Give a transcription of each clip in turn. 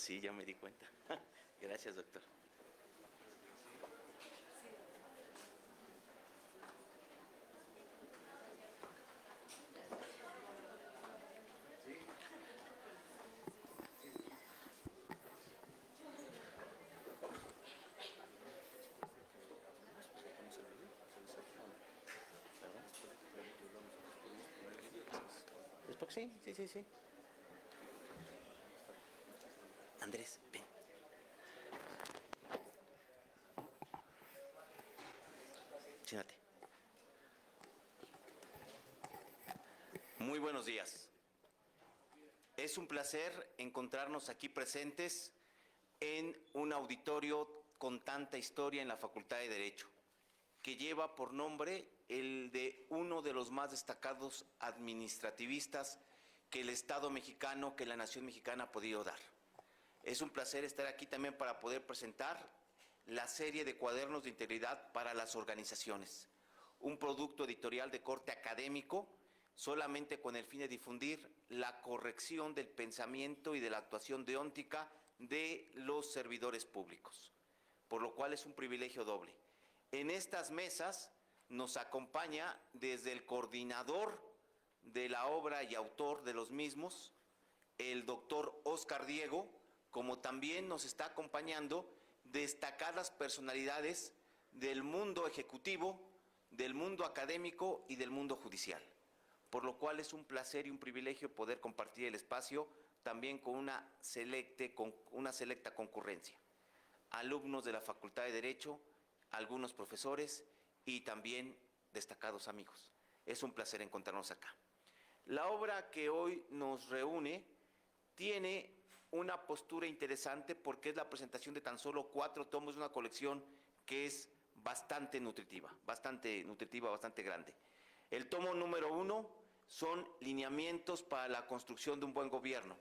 Sí, ya me di cuenta. Gracias, doctor. Después, sí. Andrés, ven. Siéntate. Muy buenos días. Es un placer encontrarnos aquí presentes en un auditorio con tanta historia en la Facultad de Derecho, que lleva por nombre el de uno de los más destacados administrativistas que el Estado mexicano, que la nación mexicana ha podido dar. Es un placer estar aquí también para poder presentar la serie de cuadernos de integridad para las organizaciones, un producto editorial de corte académico, solamente con el fin de difundir la corrección del pensamiento y de la actuación deóntica de los servidores públicos, por lo cual es un privilegio doble. En estas mesas nos acompaña desde el coordinador de la obra y autor de los mismos, el doctor Óscar Diego, como también nos está acompañando destacadas personalidades del mundo ejecutivo, del mundo académico y del mundo judicial, por lo cual es un placer y un privilegio poder compartir el espacio también con una selecta concurrencia. Alumnos de la Facultad de Derecho, algunos profesores y también destacados amigos. Es un placer encontrarnos acá. La obra que hoy nos reúne tiene una postura interesante porque es la presentación de tan solo 4 tomos de una colección que es bastante nutritiva, bastante grande. El tomo número 1 son lineamientos para la construcción de un buen gobierno.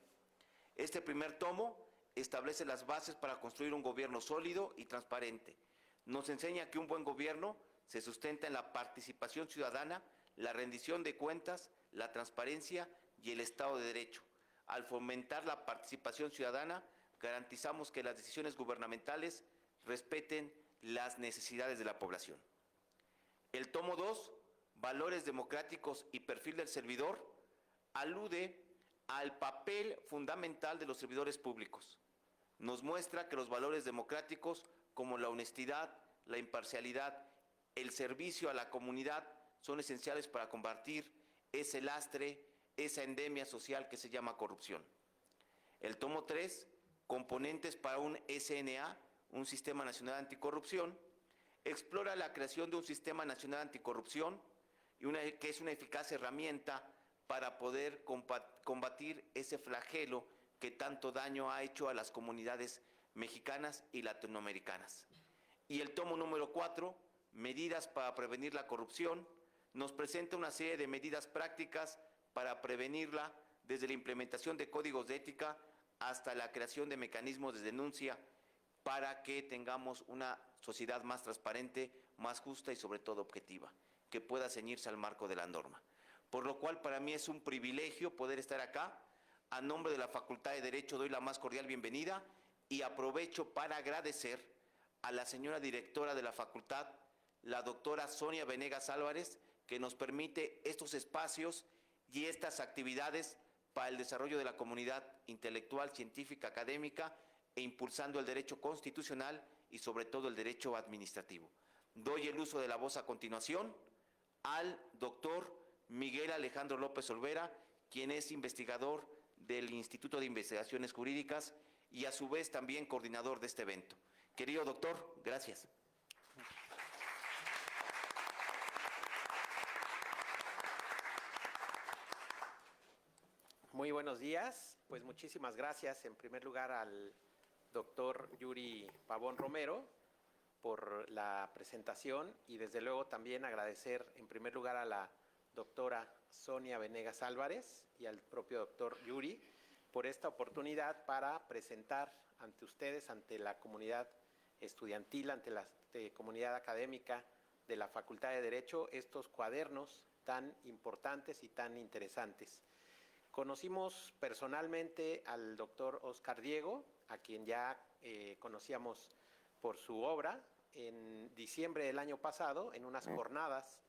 Este primer tomo establece las bases para construir un gobierno sólido y transparente. Nos enseña que un buen gobierno se sustenta en la participación ciudadana, la rendición de cuentas, la transparencia y el Estado de Derecho. Al fomentar la participación ciudadana, garantizamos que las decisiones gubernamentales respeten las necesidades de la población. El tomo 2, Valores democráticos y perfil del servidor, alude al papel fundamental de los servidores públicos. Nos muestra que los valores democráticos como la honestidad, la imparcialidad, el servicio a la comunidad son esenciales para combatir ese lastre, esa endemia social que se llama corrupción. El tomo 3, componentes para un SNA, un Sistema Nacional Anticorrupción, explora la creación de un Sistema Nacional Anticorrupción, que es una eficaz herramienta para poder combatir ese flagelo que tanto daño ha hecho a las comunidades mexicanas y latinoamericanas. Y el tomo número 4, medidas para prevenir la corrupción, nos presenta una serie de medidas prácticas para prevenirla, desde la implementación de códigos de ética hasta la creación de mecanismos de denuncia para que tengamos una sociedad más transparente, más justa y sobre todo objetiva, que pueda ceñirse al marco de la norma. Por lo cual para mí es un privilegio poder estar acá. A nombre de la Facultad de Derecho doy la más cordial bienvenida y aprovecho para agradecer a la señora directora de la facultad, la doctora Sonia Venegas Álvarez, que nos permite estos espacios y estas actividades para el desarrollo de la comunidad intelectual, científica, académica e impulsando el derecho constitucional y sobre todo el derecho administrativo. Doy el uso de la voz a continuación al doctor Miguel Alejandro López Olvera, quien es investigador del Instituto de Investigaciones Jurídicas y a su vez también coordinador de este evento. Querido doctor, gracias. Muy buenos días, pues muchísimas gracias en primer lugar al doctor Yuri Pavón Romero por la presentación y desde luego también agradecer en primer lugar a la doctora Sonia Venegas Álvarez y al propio doctor Yuri por esta oportunidad para presentar ante ustedes, ante la comunidad estudiantil, ante la comunidad académica de la Facultad de Derecho, estos cuadernos tan importantes y tan interesantes. Conocimos personalmente al doctor Oscar Diego, a quien ya conocíamos por su obra, en diciembre del año pasado, en unas jornadas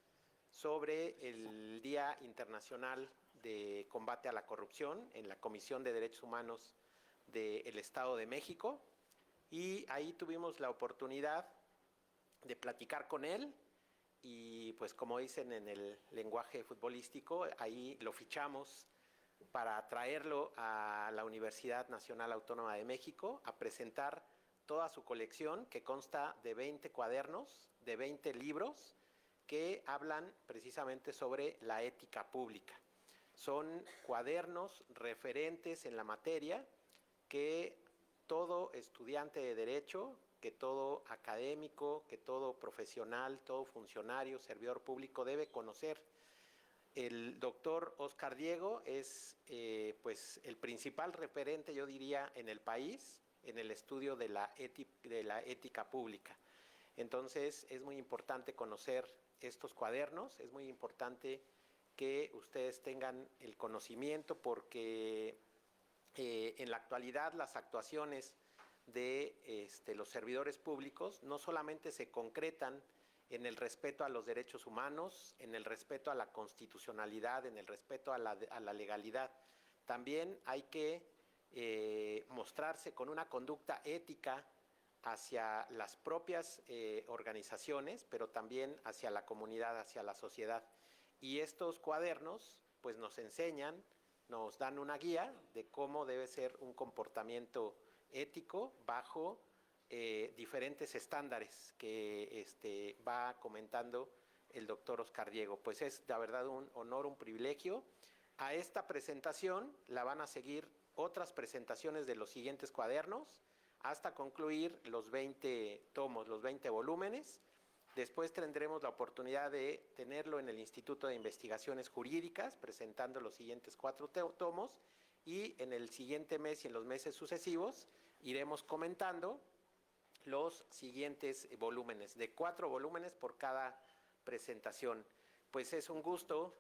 sobre el Día Internacional de Combate a la Corrupción en la Comisión de Derechos Humanos del Estado de México. Y ahí tuvimos la oportunidad de platicar con él y pues como dicen en el lenguaje futbolístico, ahí lo fichamos para traerlo a la Universidad Nacional Autónoma de México a presentar toda su colección, que consta de 20 cuadernos, de 20 libros, que hablan precisamente sobre la ética pública. Son cuadernos referentes en la materia que todo estudiante de Derecho, que todo académico, que todo profesional, todo funcionario, servidor público debe conocer. El doctor Oscar Diego es pues el principal referente, yo diría, en el país, en el estudio de la ética pública. Entonces es muy importante conocer estos cuadernos, es muy importante que ustedes tengan el conocimiento porque en la actualidad las actuaciones de los servidores públicos no solamente se concretan en el respeto a los derechos humanos, en el respeto a la constitucionalidad, en el respeto a la legalidad. También hay que mostrarse con una conducta ética hacia las propias organizaciones, pero también hacia la comunidad, hacia la sociedad. Y estos cuadernos pues nos enseñan, nos dan una guía de cómo debe ser un comportamiento ético bajo diferentes estándares que va comentando el doctor Oscar Diego. Pues es la verdad un honor, un privilegio. A esta presentación la van a seguir otras presentaciones de los siguientes cuadernos hasta concluir los 20 tomos, los 20 volúmenes. Después tendremos la oportunidad de tenerlo en el Instituto de Investigaciones Jurídicas, presentando los siguientes 4 tomos, y en el siguiente mes y en los meses sucesivos iremos comentando los siguientes volúmenes, de 4 volúmenes por cada presentación. Pues es un gusto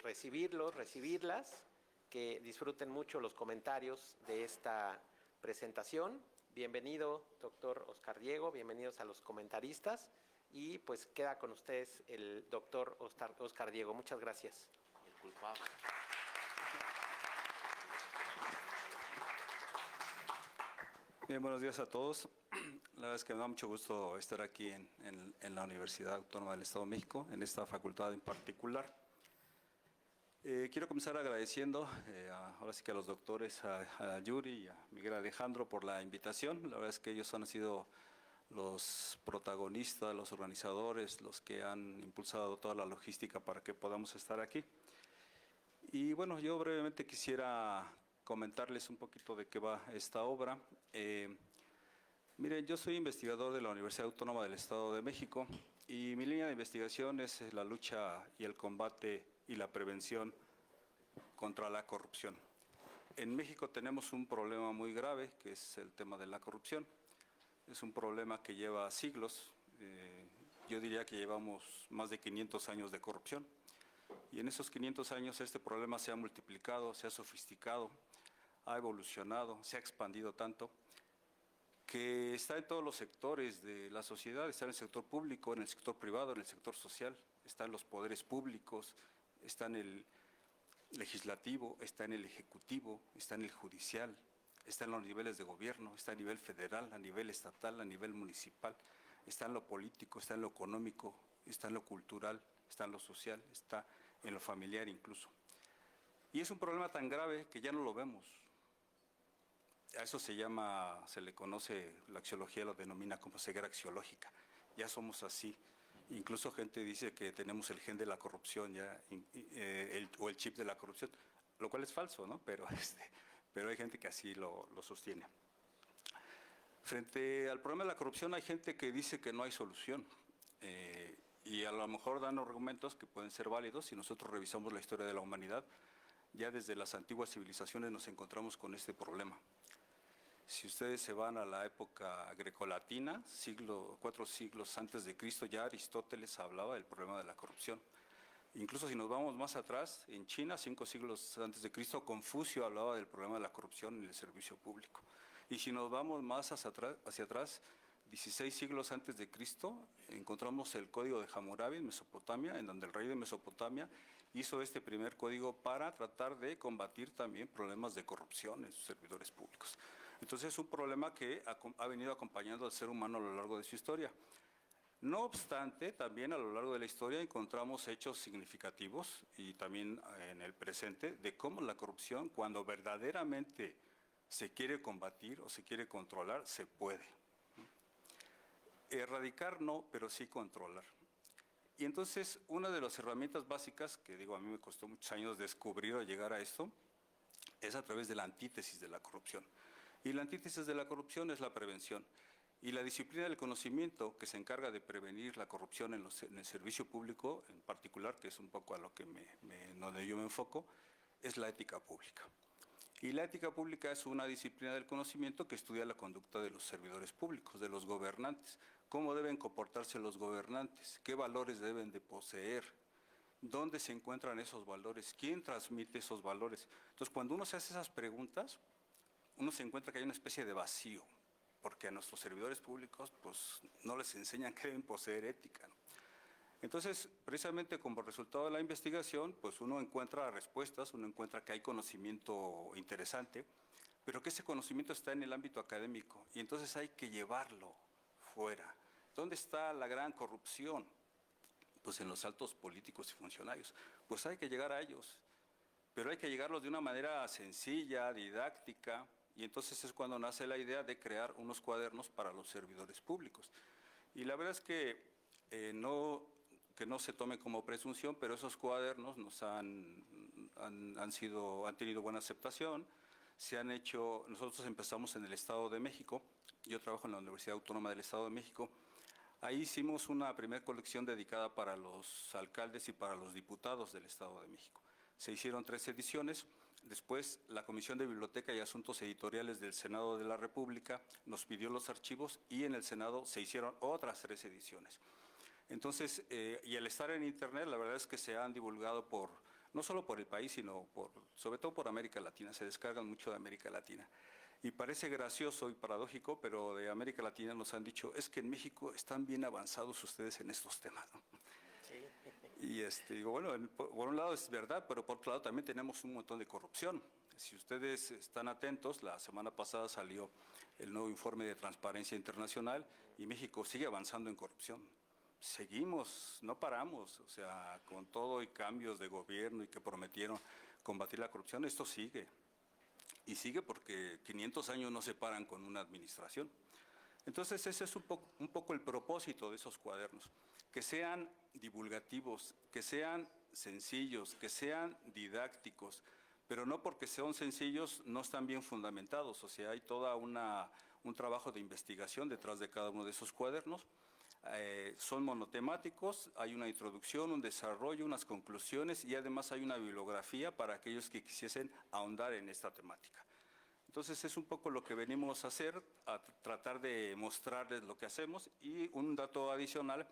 recibirlas, que disfruten mucho los comentarios de esta presentación. Bienvenido, doctor Oscar Diego, bienvenidos a los comentaristas, y pues queda con ustedes el doctor Oscar Diego. Muchas gracias. El culpable. Bien, buenos días a todos. La verdad es que me da mucho gusto estar aquí en la Universidad Autónoma del Estado de México, en esta facultad en particular. Quiero comenzar agradeciendo ahora sí que a los doctores, a Yuri y a Miguel Alejandro por la invitación. La verdad es que ellos han sido los protagonistas, los organizadores, los que han impulsado toda la logística para que podamos estar aquí. Y bueno, yo brevemente quisiera comentarles un poquito de qué va esta obra. Miren, yo soy investigador de la Universidad Autónoma del Estado de México y mi línea de investigación es la lucha y el combate y la prevención contra la corrupción. En México tenemos un problema muy grave, que es el tema de la corrupción. Es un problema que lleva siglos, yo diría que llevamos más de 500 años de corrupción. Y en esos 500 años este problema se ha multiplicado, se ha sofisticado, ha evolucionado, se ha expandido tanto, que está en todos los sectores de la sociedad, está en el sector público, en el sector privado, en el sector social, está en los poderes públicos, está en el legislativo, está en el ejecutivo, está en el judicial, está en los niveles de gobierno, está a nivel federal, a nivel estatal, a nivel municipal, está en lo político, está en lo económico, está en lo cultural, está en lo social, está en lo familiar incluso. Y es un problema tan grave que ya no lo vemos. A eso se le conoce, la axiología lo denomina como ceguera axiológica. Ya somos así. Incluso gente dice que tenemos el gen de la corrupción ya, o el chip de la corrupción, lo cual es falso, ¿no? Pero hay gente que así lo sostiene. Frente al problema de la corrupción hay gente que dice que no hay solución. Y a lo mejor dan argumentos que pueden ser válidos. Si nosotros revisamos la historia de la humanidad, ya desde las antiguas civilizaciones nos encontramos con este problema. Si ustedes se van a la época grecolatina, 4 siglos antes de Cristo, ya Aristóteles hablaba del problema de la corrupción. Incluso si nos vamos más atrás, en China, 5 siglos antes de Cristo, Confucio hablaba del problema de la corrupción en el servicio público. Y si nos vamos más hacia atrás, 16 siglos antes de Cristo, encontramos el Código de Hammurabi en Mesopotamia, en donde el rey de Mesopotamia hizo este primer código para tratar de combatir también problemas de corrupción en sus servidores públicos. Entonces es un problema que ha venido acompañando al ser humano a lo largo de su historia. No obstante, también a lo largo de la historia encontramos hechos significativos y también en el presente de cómo la corrupción, cuando verdaderamente se quiere combatir o se quiere controlar, se puede. Erradicar no, pero sí controlar. Y entonces una de las herramientas básicas, que digo a mí me costó muchos años descubrir o llegar a esto, es a través de la antítesis de la corrupción. Y la antítesis de la corrupción es la prevención. Y la disciplina del conocimiento que se encarga de prevenir la corrupción en el servicio público, en particular, que es un poco a lo que donde yo me enfoco, es la ética pública. Y la ética pública es una disciplina del conocimiento que estudia la conducta de los servidores públicos, de los gobernantes. ¿Cómo deben comportarse los gobernantes? ¿Qué valores deben de poseer? ¿Dónde se encuentran esos valores? ¿Quién transmite esos valores? Entonces, cuando uno se hace esas preguntas, uno se encuentra que hay una especie de vacío, porque a nuestros servidores públicos pues, no les enseñan que deben poseer ética, ¿no? Entonces, precisamente como resultado de la investigación, pues uno encuentra respuestas, uno encuentra que hay conocimiento interesante, pero que ese conocimiento está en el ámbito académico y entonces hay que llevarlo fuera. ¿Dónde está la gran corrupción? Pues en los altos políticos y funcionarios. Pues hay que llegar a ellos, pero hay que llegarlos de una manera sencilla, didáctica, y entonces es cuando nace la idea de crear unos cuadernos para los servidores públicos. Y la verdad es que no se tome como presunción, pero esos cuadernos han tenido buena aceptación, se han hecho. Nosotros empezamos en el Estado de México, yo trabajo en la Universidad Autónoma del Estado de México. Ahí hicimos una primera colección dedicada para los alcaldes y para los diputados del Estado de México. Se hicieron 3 ediciones. Después, la Comisión de Biblioteca y Asuntos Editoriales del Senado de la República nos pidió los archivos y en el Senado se hicieron otras 3 ediciones. Entonces, y al estar en Internet, la verdad es que se han divulgado no solo por el país, sino sobre todo por América Latina. Se descargan mucho de América Latina. Y parece gracioso y paradójico, pero de América Latina nos han dicho, es que en México están bien avanzados ustedes en estos temas, ¿no? Y digo, bueno, por un lado es verdad, pero por otro lado también tenemos un montón de corrupción. Si ustedes están atentos, la semana pasada salió el nuevo informe de Transparencia Internacional y México sigue avanzando en corrupción. Seguimos, no paramos, o sea, con todo y cambios de gobierno y que prometieron combatir la corrupción, esto sigue. Y sigue porque 500 años no se paran con una administración. Entonces ese es un poco el propósito de esos cuadernos, que sean divulgativos, que sean sencillos, que sean didácticos, pero no porque sean sencillos no están bien fundamentados, o sea, hay todo un trabajo de investigación detrás de cada uno de esos cuadernos. Son monotemáticos, hay una introducción, un desarrollo, unas conclusiones y además hay una bibliografía para aquellos que quisiesen ahondar en esta temática. Entonces es un poco lo que venimos a hacer, a tratar de mostrarles lo que hacemos. Y un dato adicional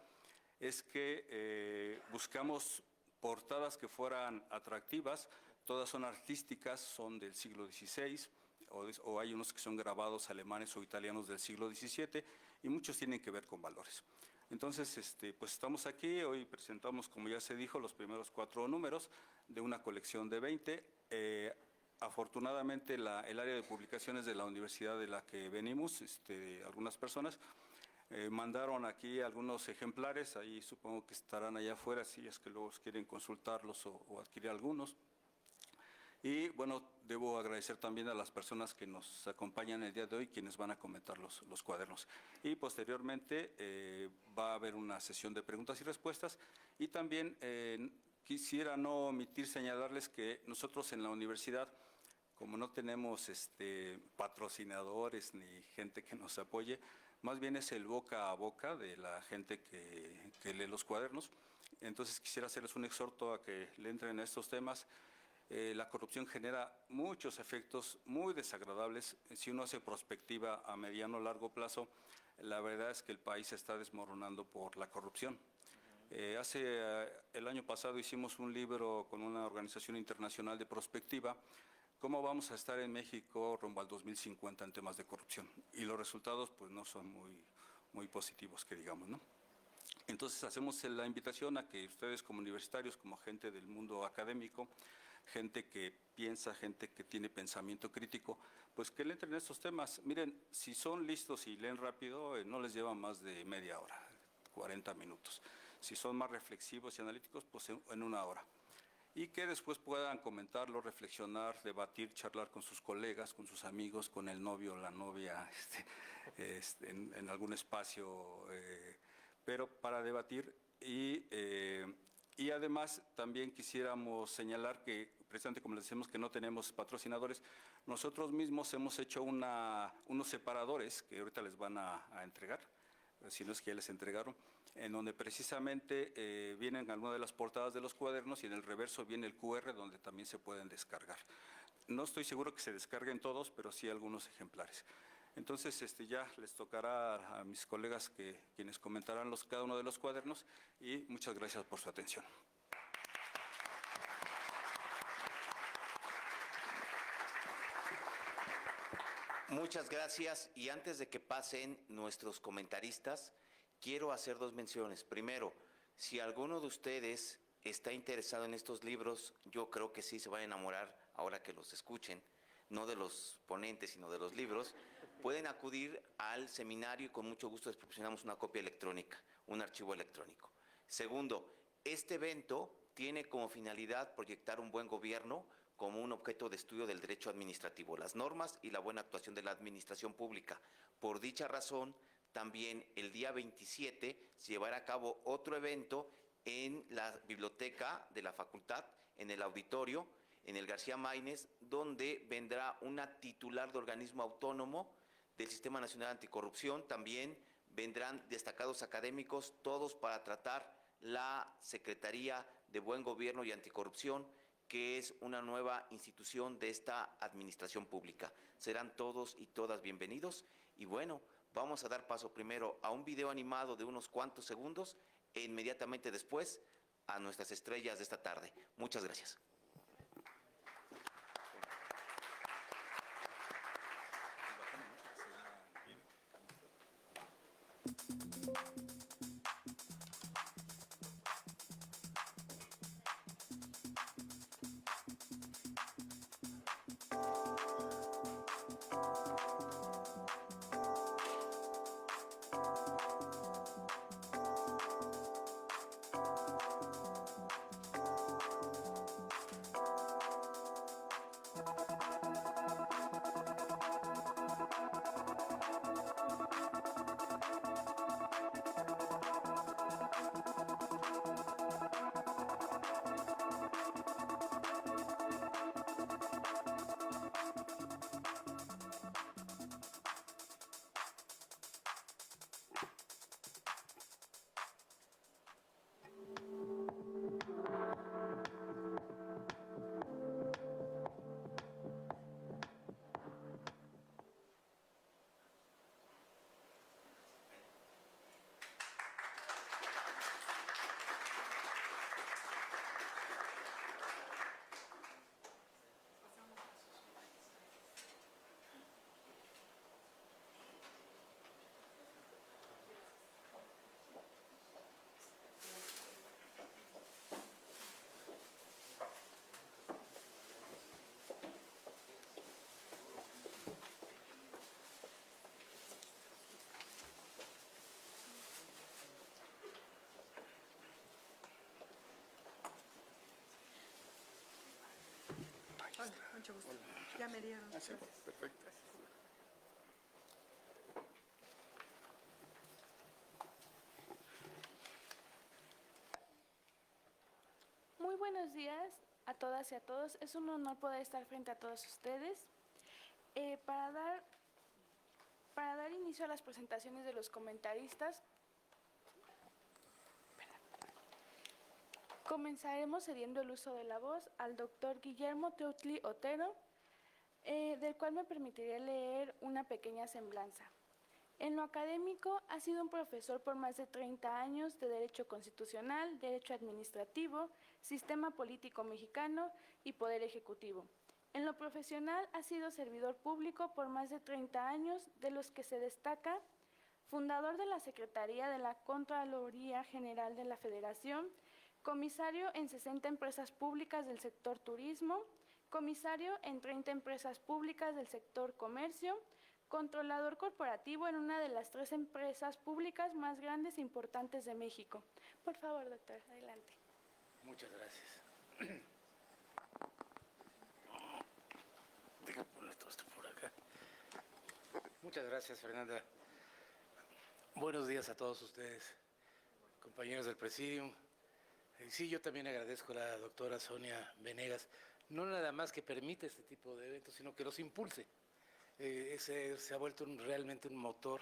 es que buscamos portadas que fueran atractivas, todas son artísticas, son del siglo XVI, o hay unos que son grabados alemanes o italianos del siglo XVII, y muchos tienen que ver con valores. Entonces, pues estamos aquí, hoy presentamos, como ya se dijo, los primeros 4 números de una colección de 20. Afortunadamente, el área de publicaciones de la universidad de la que venimos, algunas personas, mandaron aquí algunos ejemplares, ahí supongo que estarán allá afuera, si es que luego quieren consultarlos o adquirir algunos. Y bueno, debo agradecer también a las personas que nos acompañan el día de hoy, quienes van a comentar los cuadernos. Y posteriormente va a haber una sesión de preguntas y respuestas. Y también quisiera no omitir señalarles que nosotros en la universidad, como no tenemos patrocinadores ni gente que nos apoye, más bien es el boca a boca de la gente que lee los cuadernos. Entonces quisiera hacerles un exhorto a que le entren a estos temas. La corrupción genera muchos efectos muy desagradables. Si uno hace prospectiva a mediano o largo plazo, la verdad es que el país se está desmoronando por la corrupción. El año pasado hicimos un libro con una organización internacional de prospectiva, cómo vamos a estar en México rumbo al 2050 en temas de corrupción. Y los resultados pues no son muy positivos, que digamos, ¿no? Entonces hacemos la invitación a que ustedes como universitarios, como gente del mundo académico, gente que piensa, gente que tiene pensamiento crítico, pues que le entren estos temas. Miren, si son listos y leen rápido, no les lleva más de media hora, 40 minutos. Si son más reflexivos y analíticos, pues en una hora. Y que después puedan comentarlo, reflexionar, debatir, charlar con sus colegas, con sus amigos, con el novio o la novia, en algún espacio, pero para debatir. Y además también quisiéramos señalar que, precisamente como les decimos que no tenemos patrocinadores, nosotros mismos hemos hecho unos separadores que ahorita les van a entregar, si no es que ya les entregaron, en donde precisamente vienen algunas de las portadas de los cuadernos y en el reverso viene el QR donde también se pueden descargar. No estoy seguro que se descarguen todos, pero sí algunos ejemplares. Entonces ya les tocará a mis colegas quienes comentarán cada uno de los cuadernos, y muchas gracias por su atención. Muchas gracias, y antes de que pasen nuestros comentaristas, quiero hacer dos menciones. Primero, si alguno de ustedes está interesado en estos libros, yo creo que sí se va a enamorar ahora que los escuchen, no de los ponentes, sino de los libros. Pueden acudir al seminario y con mucho gusto les proporcionamos una copia electrónica, un archivo electrónico. Segundo, este evento tiene como finalidad proyectar un buen gobierno como un objeto de estudio del derecho administrativo, las normas y la buena actuación de la administración pública. Por dicha razón, también el día 27 se llevará a cabo otro evento en la biblioteca de la facultad, en el auditorio, en el García Maínez, donde vendrá una titular de organismo autónomo del Sistema Nacional Anticorrupción. También vendrán destacados académicos, todos para tratar la Secretaría de Buen Gobierno y Anticorrupción, que es una nueva institución de esta administración pública. Serán todos y todas bienvenidos. Y bueno, vamos a dar paso primero a un video animado de unos cuantos segundos e inmediatamente después a nuestras estrellas de esta tarde. Muchas gracias. Hola, mucho gusto. Ya me dieron. Sí, perfecto. Muy buenos días a todas y a todos. Es un honor poder estar frente a todos ustedes para dar inicio a las presentaciones de los comentaristas. Comenzaremos cediendo el uso de la voz al doctor Guillermo Teutli Otero, del cual me permitiré leer una pequeña semblanza. En lo académico, ha sido un profesor por más de 30 años de Derecho Constitucional, Derecho Administrativo, Sistema Político Mexicano y Poder Ejecutivo. En lo profesional, ha sido servidor público por más de 30 años, de los que se destaca fundador de la Secretaría de la Contraloría General de la Federación, comisario en 60 empresas públicas del sector turismo, comisario en 30 empresas públicas del sector comercio, controlador corporativo en una de las 3 empresas públicas más grandes e importantes de México. Por favor, doctor, adelante. Muchas gracias. Deja poner todo esto por acá. Muchas gracias, Fernanda. Buenos días a todos ustedes, compañeros del Presidium. Sí, yo también agradezco a la doctora Sonia Venegas, no nada más que permite este tipo de eventos, sino que los impulse. Se ha vuelto realmente un motor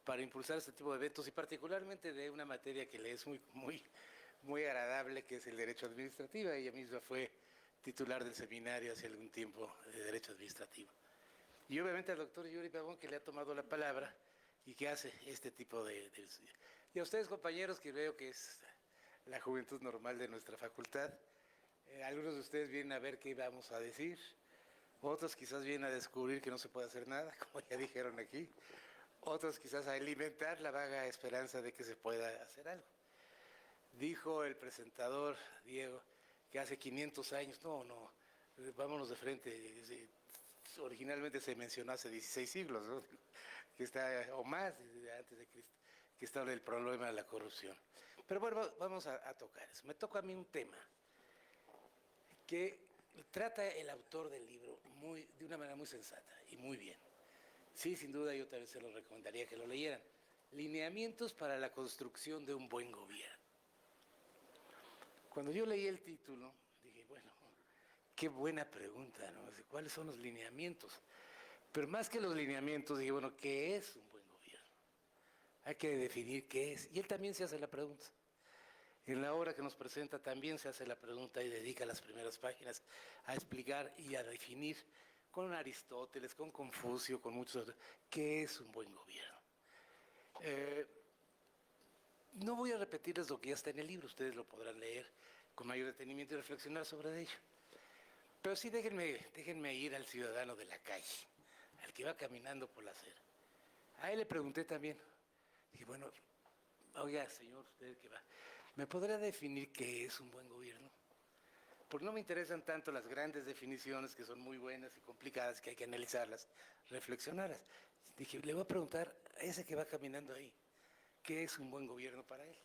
para impulsar este tipo de eventos y particularmente de una materia que le es muy agradable, que es el derecho administrativo. Ella misma fue titular del seminario hace algún tiempo de derecho administrativo. Y obviamente al doctor Yuri Pavón, que le ha tomado la palabra y que hace este tipo de... Y a ustedes, compañeros, que veo que es la juventud normal de nuestra facultad, algunos de ustedes vienen a ver qué vamos a decir, otros quizás vienen a descubrir que no se puede hacer nada, como ya dijeron aquí, otros quizás a alimentar la vaga esperanza de que se pueda hacer algo. Dijo el presentador, Diego, que hace 500 años, no, vámonos de frente, originalmente se mencionó hace 16 siglos, ¿no? Que está, o más, antes de Cristo, que está el problema de la corrupción. Pero bueno, vamos a tocar eso. Me toca a mí un tema que trata el autor del libro de una manera muy sensata y muy bien. Sí, sin duda yo también se lo recomendaría que lo leyeran. Lineamientos para la construcción de un buen gobierno. Cuando yo leí el título, dije, bueno, qué buena pregunta, ¿no? ¿Cuáles son los lineamientos? Pero más que los lineamientos, dije, bueno, ¿qué es un buen gobierno? Hay que definir qué es. Y él también se hace la pregunta. En la obra que nos presenta también se hace la pregunta y dedica las primeras páginas a explicar y a definir con Aristóteles, con Confucio, con muchos otros, qué es un buen gobierno. No voy a repetirles lo que ya está en el libro, ustedes lo podrán leer con mayor detenimiento y reflexionar sobre ello. Pero sí déjenme ir al ciudadano de la calle, al que va caminando por la acera. A él le pregunté también, dije, bueno, oiga, señor, usted que va, ¿me podrá definir qué es un buen gobierno? Porque no me interesan tanto las grandes definiciones, que son muy buenas y complicadas, que hay que analizarlas, reflexionarlas. Dije, le voy a preguntar a ese que va caminando ahí, ¿qué es un buen gobierno para él?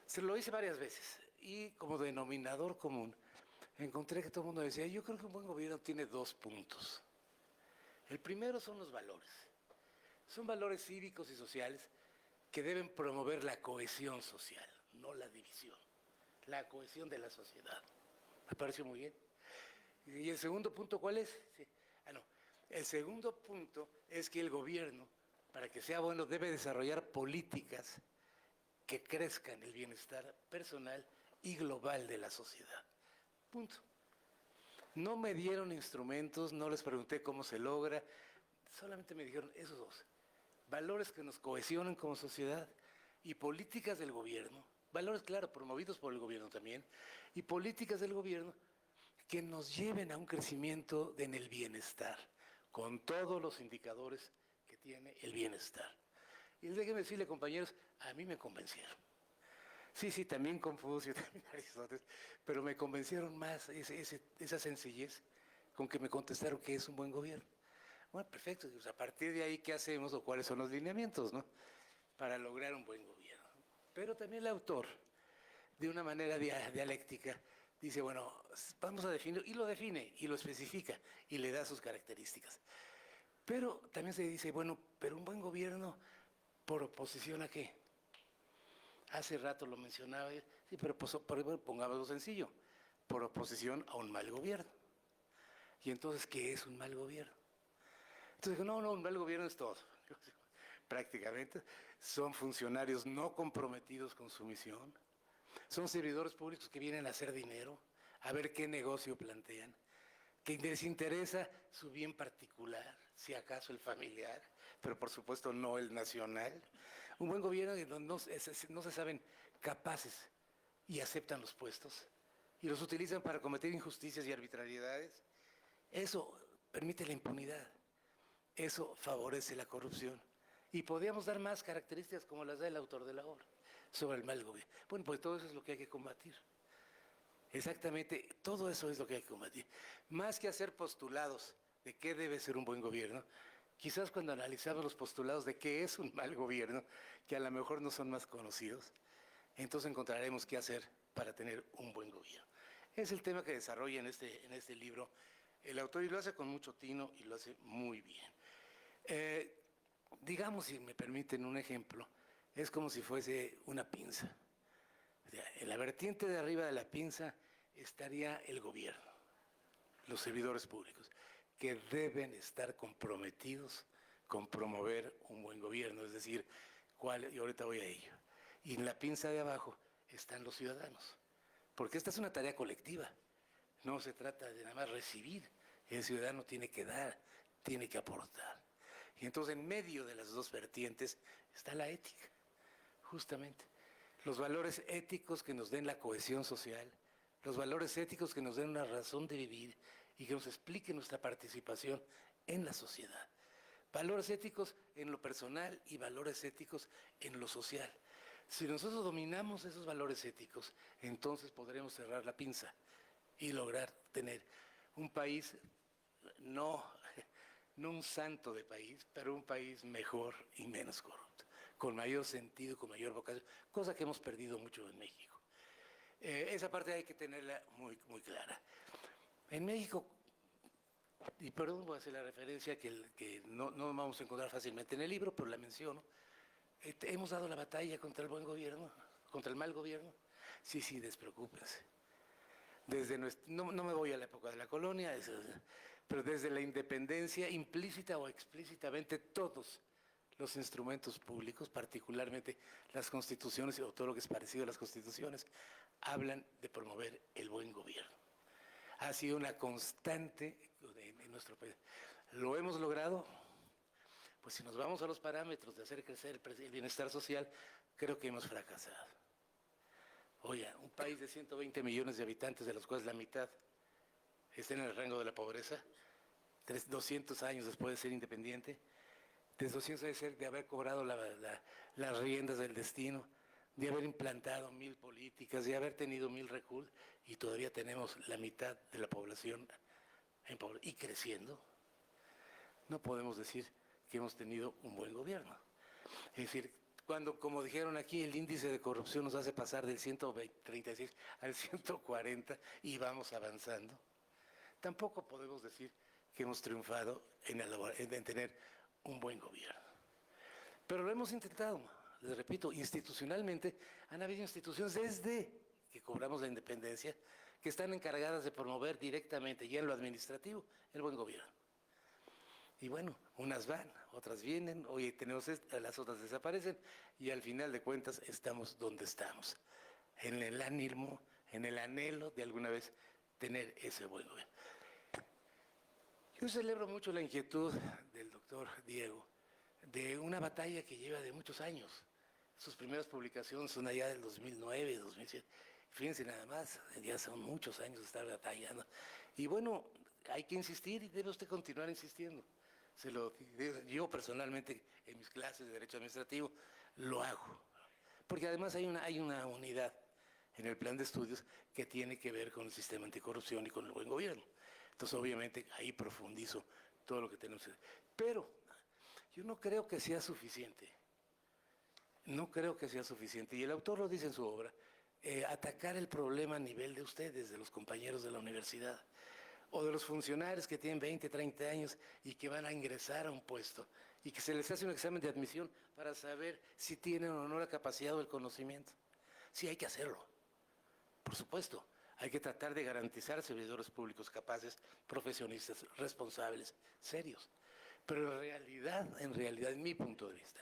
Se lo hice varias veces y como denominador común encontré que todo el mundo decía, yo creo que un buen gobierno tiene 2 puntos. El primero son los valores. Son valores cívicos y sociales que deben promover la cohesión social, no la división, la cohesión de la sociedad. Me pareció muy bien. ¿Y el segundo punto cuál es? Sí. No. El segundo punto es que el gobierno, para que sea bueno, debe desarrollar políticas que crezcan el bienestar personal y global de la sociedad. Punto. No me dieron instrumentos, no les pregunté cómo se logra, solamente me dijeron esos 2. Valores que nos cohesionen como sociedad y políticas del gobierno, valores, claro, promovidos por el gobierno también, y políticas del gobierno que nos lleven a un crecimiento en el bienestar, con todos los indicadores que tiene el bienestar. Y déjenme decirle, compañeros, a mí me convencieron. Sí, también Confucio, también Aristóteles, pero me convencieron más esa sencillez con que me contestaron que es un buen gobierno. Bueno, perfecto, pues a partir de ahí, ¿qué hacemos o cuáles son los lineamientos, ¿no? Para lograr un buen gobierno? Pero también el autor, de una manera dialéctica, dice, bueno, vamos a definir, y lo define, y lo especifica, y le da sus características. Pero también se dice, bueno, pero un buen gobierno, ¿por oposición a qué? Hace rato lo mencionaba, sí, pero pongámoslo sencillo, por oposición a un mal gobierno. Y entonces, ¿qué es un mal gobierno? Entonces, no, un mal gobierno es todo. Prácticamente son funcionarios no comprometidos con su misión, son servidores públicos que vienen a hacer dinero, a ver qué negocio plantean, que les interesa su bien particular, si acaso el familiar, pero por supuesto no el nacional. Un buen gobierno en donde no se saben capaces y aceptan los puestos y los utilizan para cometer injusticias y arbitrariedades. Eso permite la impunidad, eso favorece la corrupción. Y podríamos dar más características como las da el autor de la obra sobre el mal gobierno. Bueno, pues todo eso es lo que hay que combatir. Exactamente, todo eso es lo que hay que combatir. Más que hacer postulados de qué debe ser un buen gobierno, quizás cuando analizamos los postulados de qué es un mal gobierno, que a lo mejor no son más conocidos, entonces encontraremos qué hacer para tener un buen gobierno. Es el tema que desarrolla en este libro el autor, y lo hace con mucho tino y lo hace muy bien. Digamos, si me permiten un ejemplo, es como si fuese una pinza. En la vertiente de arriba de la pinza estaría el gobierno, los servidores públicos, que deben estar comprometidos con promover un buen gobierno, es decir, y ahorita voy a ello. Y en la pinza de abajo están los ciudadanos, porque esta es una tarea colectiva, no se trata de nada más recibir, el ciudadano tiene que dar, tiene que aportar. Y entonces en medio de las dos vertientes está la ética, justamente. Los valores éticos que nos den la cohesión social, los valores éticos que nos den una razón de vivir y que nos expliquen nuestra participación en la sociedad. Valores éticos en lo personal y valores éticos en lo social. Si nosotros dominamos esos valores éticos, entonces podremos cerrar la pinza y lograr tener un país, no un santo de país, pero un país mejor y menos corrupto, con mayor sentido, con mayor vocación, cosa que hemos perdido mucho en México. Esa parte hay que tenerla muy, muy clara. En México, y perdón, voy a hacer la referencia que no vamos a encontrar fácilmente en el libro, pero la menciono, hemos dado la batalla contra el buen gobierno, contra el mal gobierno. Sí, despreocúpense. No me voy a la época de la colonia, pero desde la independencia, implícita o explícitamente, todos los instrumentos públicos, particularmente las constituciones o todo lo que es parecido a las constituciones, hablan de promover el buen gobierno. Ha sido una constante en nuestro país. ¿Lo hemos logrado? Pues si nos vamos a los parámetros de hacer crecer el bienestar social, creo que hemos fracasado. Oye, un país de 120 millones de habitantes, de los cuales la mitad está en el rango de la pobreza, 200 años después de ser independiente, desde 200 años de haber cobrado las riendas del destino, de haber implantado 1000 políticas, de haber tenido 1000 recursos, y todavía tenemos la mitad de la población en pobreza y creciendo. No podemos decir que hemos tenido un buen gobierno. Es decir, cuando, como dijeron aquí, el índice de corrupción nos hace pasar del 136 al 140 y vamos avanzando, tampoco podemos decir que hemos triunfado en tener un buen gobierno. Pero lo hemos intentado, les repito, institucionalmente. Han habido instituciones desde que cobramos la independencia que están encargadas de promover directamente, ya en lo administrativo, el buen gobierno. Y bueno, unas van, otras vienen, hoy tenemos las otras desaparecen, y al final de cuentas estamos donde estamos, en el ánimo, en el anhelo de alguna vez tener ese buen gobierno. Yo celebro mucho la inquietud del doctor Diego de una batalla que lleva de muchos años. Sus primeras publicaciones son allá del 2009, 2007. Fíjense nada más, ya son muchos años de estar batallando. Y bueno, hay que insistir y debe usted continuar insistiendo. Yo personalmente en mis clases de Derecho Administrativo lo hago. Porque además hay una unidad en el plan de estudios que tiene que ver con el sistema anticorrupción y con el buen gobierno. Entonces, obviamente, ahí profundizo todo lo que tenemos que hacer. Pero yo no creo que sea suficiente. No creo que sea suficiente. Y el autor lo dice en su obra, atacar el problema a nivel de ustedes, de los compañeros de la universidad, o de los funcionarios que tienen 20, 30 años y que van a ingresar a un puesto, y que se les hace un examen de admisión para saber si tienen o no la capacidad o el conocimiento. Sí, hay que hacerlo, por supuesto. Hay que tratar de garantizar servidores públicos capaces, profesionistas, responsables, serios. Pero en realidad, en mi punto de vista,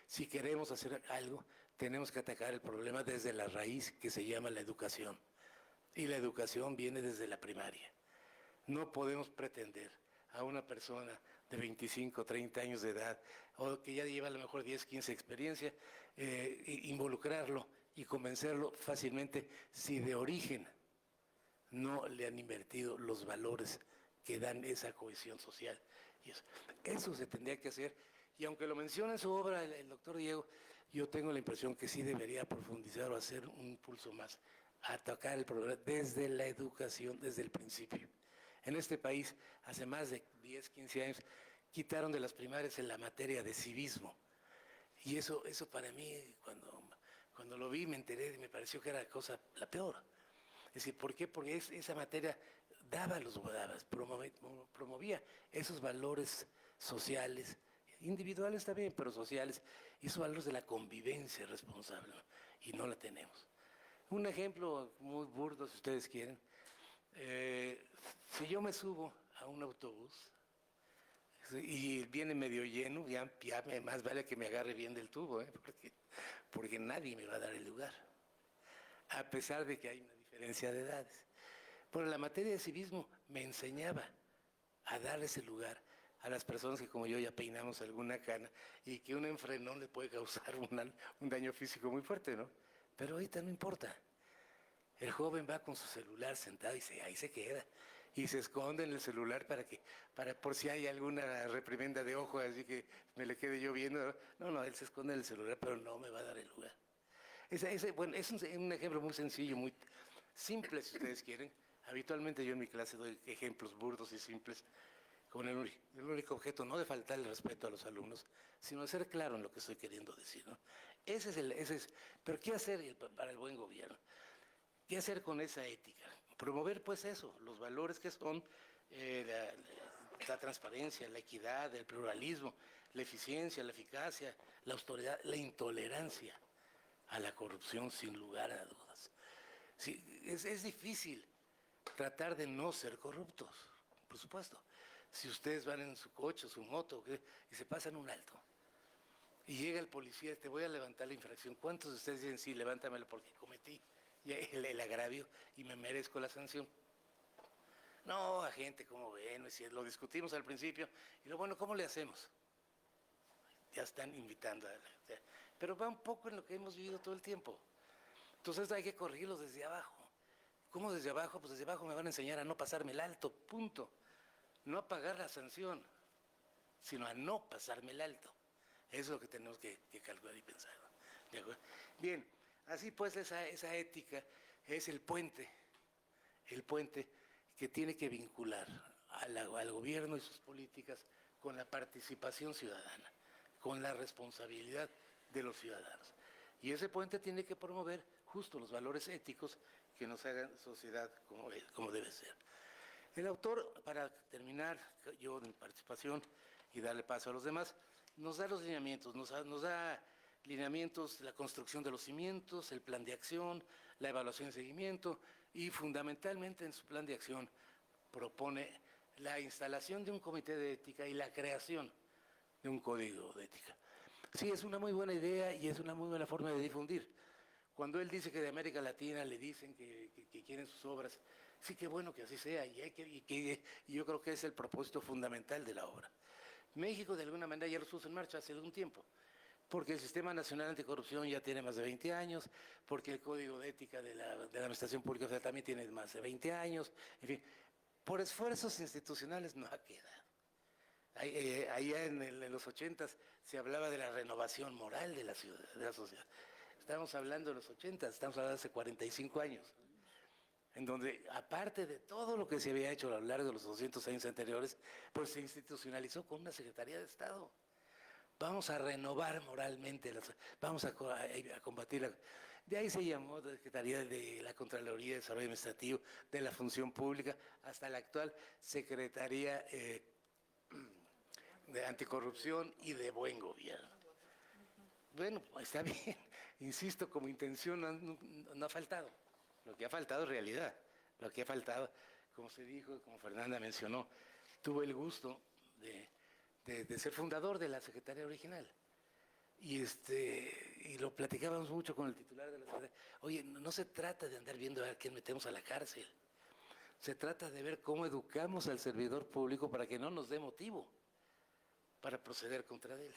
si queremos hacer algo, tenemos que atacar el problema desde la raíz que se llama la educación. Y la educación viene desde la primaria. No podemos pretender a una persona de 25, 30 años de edad, o que ya lleva a lo mejor 10, 15 experiencia, involucrarlo y convencerlo fácilmente si de origen no le han invertido los valores que dan esa cohesión social. Y eso se tendría que hacer, y aunque lo menciona en su obra el doctor Diego, yo tengo la impresión que sí debería profundizar o hacer un impulso más, a tocar el problema desde la educación, desde el principio. En este país, hace más de 10, 15 años, quitaron de las primarias en la materia de civismo. Y eso para mí, cuando lo vi, me enteré y me pareció que era la peor. Es decir, ¿por qué? Porque esa materia promovía esos valores sociales, individuales también, pero sociales, y esos valores de la convivencia responsable, ¿no? Y no la tenemos. Un ejemplo muy burdo, si ustedes quieren. Si yo me subo a un autobús y viene medio lleno, ya más vale que me agarre bien del tubo, porque nadie me va a dar el lugar, a pesar de que hay una diferencia de edades. Pero la materia de civismo me enseñaba a dar ese lugar a las personas que como yo ya peinamos alguna cana y que un enfrenón le puede causar un daño físico muy fuerte, ¿no? Pero ahorita no importa. El joven va con su celular sentado y ahí se queda. Y se esconde en el celular para por si hay alguna reprimenda de ojo, así que me le quede yo viendo. No, él se esconde en el celular, pero no me va a dar el lugar. Bueno, es un ejemplo muy sencillo, muy simple, si ustedes quieren. Habitualmente yo en mi clase doy ejemplos burdos y simples, con el único objeto no de faltar el respeto a los alumnos, sino de ser claro en lo que estoy queriendo decir, ¿no? Pero ¿qué hacer para el buen gobierno? ¿Qué hacer con esa ética? Promover pues eso, los valores que son la transparencia, la equidad, el pluralismo, la eficiencia, la eficacia, la autoridad, la intolerancia a la corrupción sin lugar a dudas. Sí, es difícil tratar de no ser corruptos, por supuesto. Si ustedes van en su coche, su moto, y se pasan un alto, y llega el policía, te voy a levantar la infracción. ¿Cuántos de ustedes dicen, sí, levántamelo porque cometí el agravio y me merezco la sanción? No, agente, ¿cómo ven? Lo discutimos al principio, y bueno, ¿cómo le hacemos? Ya están invitando pero va un poco en lo que hemos vivido todo el tiempo. Entonces hay que corregirlos desde abajo. ¿Cómo desde abajo? Pues desde abajo me van a enseñar a no pasarme el alto, punto. No a pagar la sanción, sino a no pasarme el alto. Eso es lo que tenemos que calcular y pensar, ¿no? ¿De acuerdo? Bien, así pues esa ética es el puente que tiene que vincular al gobierno y sus políticas con la participación ciudadana, con la responsabilidad de los ciudadanos. Y ese puente tiene que promover justo los valores éticos que nos hagan sociedad como debe ser. El autor, para terminar yo mi participación y darle paso a los demás, nos da los lineamientos, nos da lineamientos, la construcción de los cimientos, el plan de acción, la evaluación y seguimiento, y fundamentalmente en su plan de acción propone la instalación de un comité de ética y la creación de un código de ética. Sí, es una muy buena idea y es una muy buena forma de difundir. Cuando él dice que de América Latina le dicen que quieren sus obras, sí, qué bueno que así sea, y yo creo que es el propósito fundamental de la obra. México de alguna manera ya lo puso en marcha hace algún tiempo, porque el Sistema Nacional Anticorrupción ya tiene más de 20 años, porque el Código de Ética de la Administración Pública Federal también tiene más de 20 años, en fin, por esfuerzos institucionales no ha quedado. Allá en los 80s se hablaba de la renovación moral de la sociedad. Estamos hablando de los 80, estamos hablando de hace 45 años, en donde, aparte de todo lo que se había hecho a lo largo de los 200 años anteriores, pues se institucionalizó con una Secretaría de Estado. Vamos a renovar moralmente, vamos a combatir de ahí se llamó la Secretaría de la Contraloría de Desarrollo Administrativo, de la Función Pública, hasta la actual Secretaría de Anticorrupción y de Buen Gobierno. Bueno, pues está bien, insisto, como intención no ha faltado. Lo que ha faltado es realidad. Lo que ha faltado, como se dijo, como Fernanda mencionó, tuve el gusto de ser fundador de la Secretaría original. Y lo platicábamos mucho con el titular de la Secretaría. Oye, no se trata de andar viendo a quién metemos a la cárcel. Se trata de ver cómo educamos al servidor público para que no nos dé motivo para proceder contra él.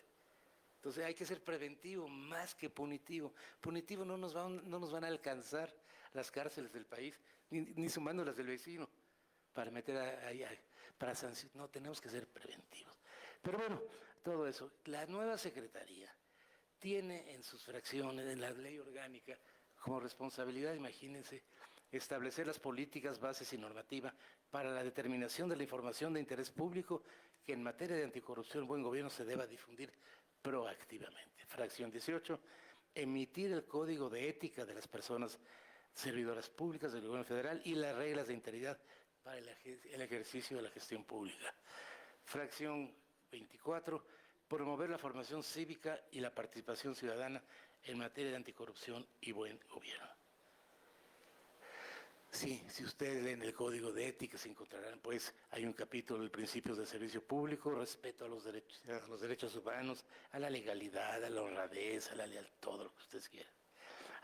Entonces hay que ser preventivo más que punitivo. Punitivo no nos van a alcanzar las cárceles del país, ni sumando las del vecino, para meter para sancionar. No, tenemos que ser preventivos. Pero bueno, todo eso. La nueva Secretaría tiene en sus fracciones, en la ley orgánica, como responsabilidad, imagínense, establecer las políticas, bases y normativa para la determinación de la información de interés público que en materia de anticorrupción y buen gobierno se deba difundir proactivamente. Fracción 18, emitir el código de ética de las personas servidoras públicas del gobierno federal y las reglas de integridad para el ejercicio de la gestión pública. Fracción 24, promover la formación cívica y la participación ciudadana en materia de anticorrupción y buen gobierno. Sí, si ustedes leen el Código de Ética se encontrarán, pues, hay un capítulo de principios de servicio público, respeto a los derechos humanos, a la legalidad, a la honradez, a la lealtad, todo lo que ustedes quieran.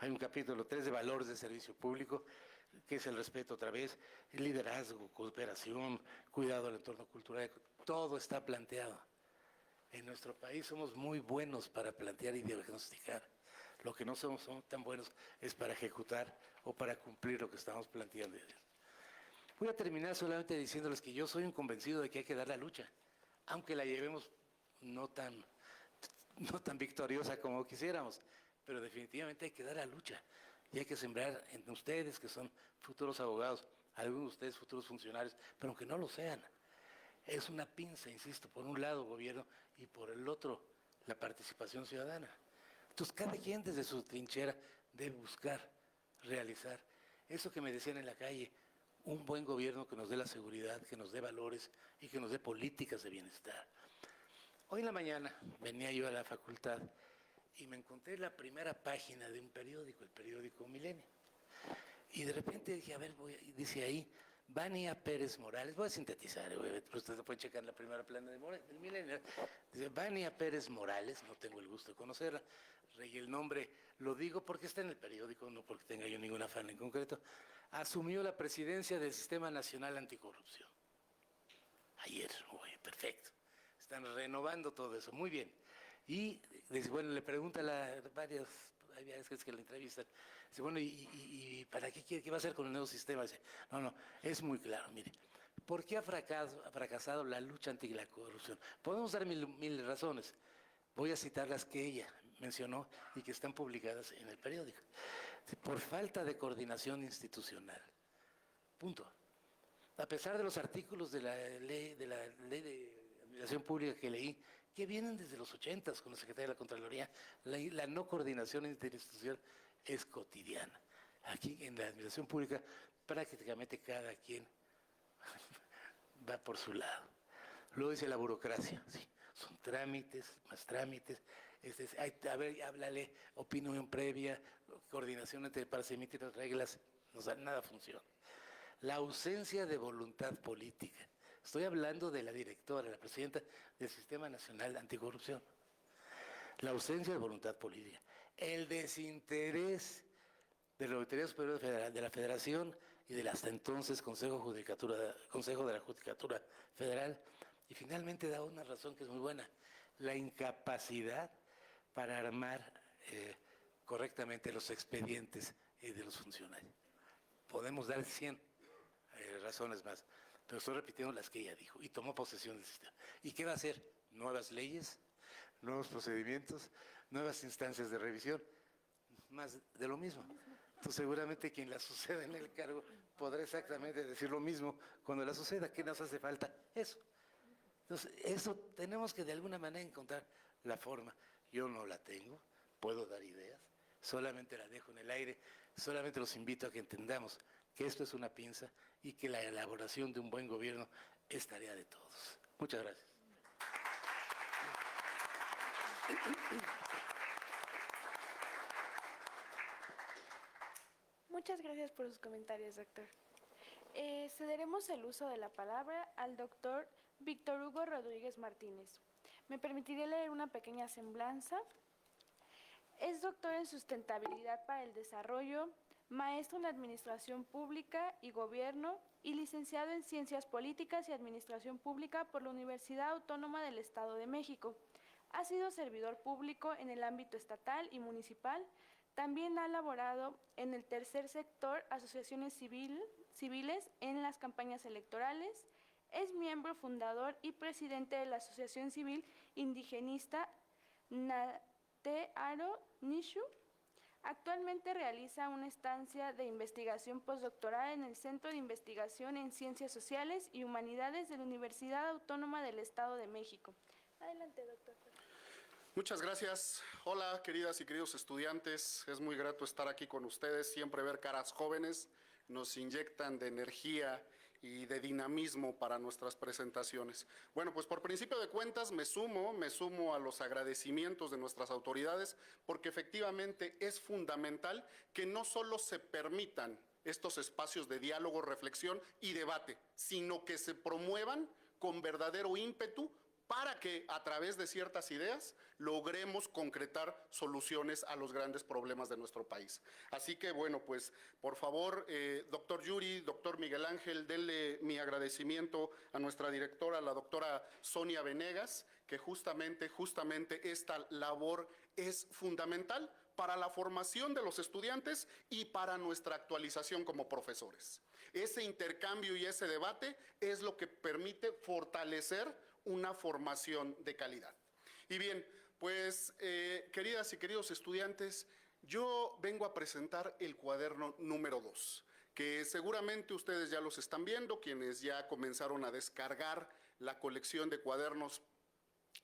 Hay un capítulo 3 de valores de servicio público, que es el respeto otra vez, el liderazgo, cooperación, cuidado del entorno cultural, todo está planteado. En nuestro país somos muy buenos para plantear y diagnosticar. Lo que no somos tan buenos es para ejecutar o para cumplir lo que estamos planteando. Voy a terminar solamente diciéndoles que yo soy un convencido de que hay que dar la lucha, aunque la llevemos no tan victoriosa como quisiéramos, pero definitivamente hay que dar la lucha y hay que sembrar en ustedes que son futuros abogados, algunos de ustedes futuros funcionarios, pero aunque no lo sean. Es una pinza, insisto, por un lado gobierno y por el otro la participación ciudadana. Entonces cada quien desde su trinchera debe buscar, realizar eso que me decían en la calle, un buen gobierno que nos dé la seguridad, que nos dé valores y que nos dé políticas de bienestar. Hoy en la mañana venía yo a la facultad y me encontré la primera página de un periódico, el periódico Milenio. Y de repente dije, a ver, dice ahí, Vania Pérez Morales, voy a sintetizar, ustedes lo pueden checar en la primera plana del Milenio. Dice, Vania Pérez Morales, no tengo el gusto de conocerla, y el nombre lo digo porque está en el periódico, no porque tenga yo ningún afán en concreto, asumió la presidencia del Sistema Nacional Anticorrupción. Ayer, perfecto. Están renovando todo eso, muy bien. Y, bueno, le pregunta varias veces que la entrevistan, dice, bueno, ¿y para qué va a hacer con el nuevo sistema? Dice, no, es muy claro, mire, ¿por qué ha fracasado la lucha anti la corrupción? Podemos dar mil razones. Voy a citar las que ella mencionó y que están publicadas en el periódico. Por falta de coordinación institucional. Punto. A pesar de los artículos de la ley de administración pública que leí, que vienen desde los 80s con la Secretaría de la Contraloría, la no coordinación interinstitucional es cotidiana. Aquí en la administración pública prácticamente cada quien va por su lado. Luego dice la burocracia, sí, son trámites, más trámites, a ver, háblale, opinión previa, coordinación para emitir las reglas, nada funciona. La ausencia de voluntad política. Estoy hablando de la directora, la presidenta del Sistema Nacional Anticorrupción. La ausencia de voluntad política. El desinterés de la Auditoría Superior de la Federación y del hasta entonces Consejo de la Judicatura Federal. Y finalmente da una razón que es muy buena. La incapacidad para armar correctamente los expedientes de los funcionarios. Podemos dar 100 razones más. Pero estoy repitiendo las que ella dijo y tomó posesión del sistema. ¿Y qué va a hacer? Nuevas leyes, nuevos procedimientos, nuevas instancias de revisión, más de lo mismo. Entonces seguramente quien la suceda en el cargo podrá exactamente decir lo mismo cuando la suceda. ¿Qué nos hace falta? Eso. Entonces eso tenemos que de alguna manera encontrar la forma. Yo no la tengo, puedo dar ideas, solamente la dejo en el aire, solamente los invito a que entendamos que esto es una pinza y que la elaboración de un buen gobierno es tarea de todos. Muchas gracias. Muchas gracias por sus comentarios, doctor. Cederemos el uso de la palabra al doctor Víctor Hugo Rodríguez Martínez. Me permitiré leer una pequeña semblanza. Es doctor en sustentabilidad para el desarrollo, doctor en maestro en Administración Pública y Gobierno y licenciado en Ciencias Políticas y Administración Pública por la Universidad Autónoma del Estado de México. Ha sido servidor público en el ámbito estatal y municipal. También ha laborado en el tercer sector, asociaciones civiles en las campañas electorales. Es miembro fundador y presidente de la Asociación Civil Indigenista Natearo Nishu. Actualmente realiza una estancia de investigación postdoctoral en el Centro de Investigación en Ciencias Sociales y Humanidades de la Universidad Autónoma del Estado de México. Adelante, doctor. Muchas gracias. Hola, queridas y queridos estudiantes. Es muy grato estar aquí con ustedes. Siempre ver caras jóvenes nos inyectan de energía y de dinamismo para nuestras presentaciones. Bueno, pues por principio de cuentas me sumo a los agradecimientos de nuestras autoridades, porque efectivamente es fundamental que no solo se permitan estos espacios de diálogo, reflexión y debate, sino que se promuevan con verdadero ímpetu para que a través de ciertas ideas logremos concretar soluciones a los grandes problemas de nuestro país. Así que bueno, pues por favor, doctor Yuri, doctor Miguel Ángel, denle mi agradecimiento a nuestra directora, la doctora Sonia Venegas, que justamente esta labor es fundamental para la formación de los estudiantes y para nuestra actualización como profesores. Ese intercambio y ese debate es lo que permite fortalecer una formación de calidad. Y bien, pues queridas y queridos estudiantes, yo vengo a presentar el cuaderno número 2, que seguramente ustedes ya los están viendo, quienes ya comenzaron a descargar la colección de cuadernos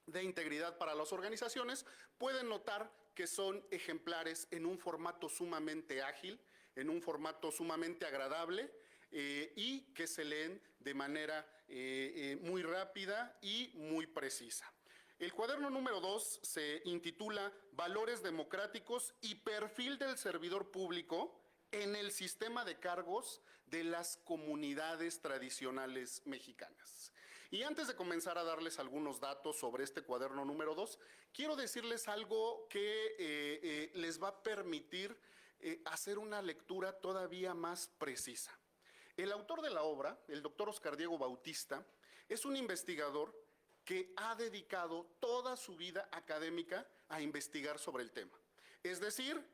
de integridad para las organizaciones, pueden notar que son ejemplares en un formato sumamente ágil, en un formato sumamente agradable, y que se leen de manera muy rápida y muy precisa. El cuaderno número 2 se intitula Valores democráticos y perfil del servidor público en el sistema de cargos de las comunidades tradicionales mexicanas. Y antes de comenzar a darles algunos datos sobre este cuaderno número 2, quiero decirles algo que les va a permitir hacer una lectura todavía más precisa. El autor de la obra, el doctor Oscar Diego Bautista, es un investigador que ha dedicado toda su vida académica a investigar sobre el tema. Es decir,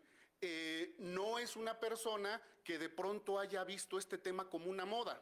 no es una persona que de pronto haya visto este tema como una moda,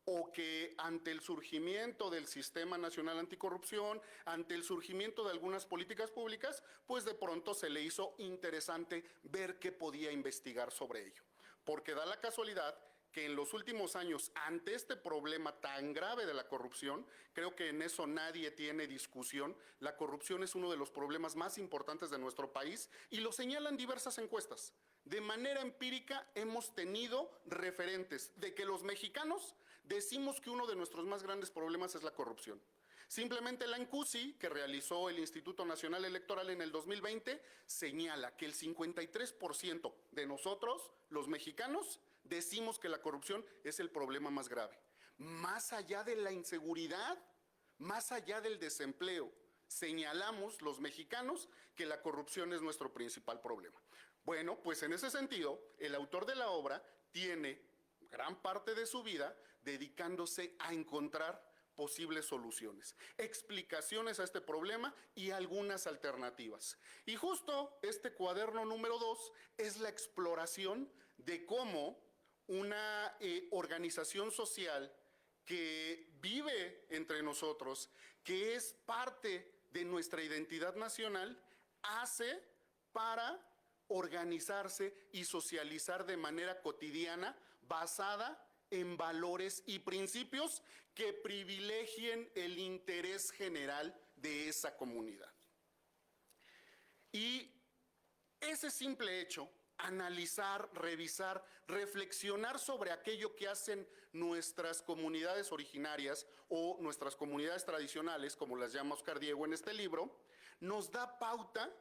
o que ante el surgimiento del Sistema Nacional Anticorrupción, ante el surgimiento de algunas políticas públicas, pues de pronto se le hizo interesante ver qué podía investigar sobre ello. Porque da la casualidad que en los últimos años, ante este problema tan grave de la corrupción, creo que en eso nadie tiene discusión, la corrupción es uno de los problemas más importantes de nuestro país y lo señalan diversas encuestas. De manera empírica hemos tenido referentes de que los mexicanos decimos que uno de nuestros más grandes problemas es la corrupción. Simplemente la ENCUSI, que realizó el Instituto Nacional Electoral en el 2020, señala que el 53% de nosotros, los mexicanos, decimos que la corrupción es el problema más grave. Más allá de la inseguridad, más allá del desempleo, señalamos los mexicanos que la corrupción es nuestro principal problema. Bueno, pues en ese sentido, el autor de la obra tiene gran parte de su vida dedicándose a encontrar posibles soluciones, explicaciones a este problema y algunas alternativas. Y justo este cuaderno número 2 es la exploración de cómo una organización social que vive entre nosotros, que es parte de nuestra identidad nacional, hace para organizarse y socializar de manera cotidiana basada en valores y principios que privilegien el interés general de esa comunidad. Y ese simple hecho, analizar, revisar, reflexionar sobre aquello que hacen nuestras comunidades originarias o nuestras comunidades tradicionales, como las llama Oscar Diego en este libro, nos da pauta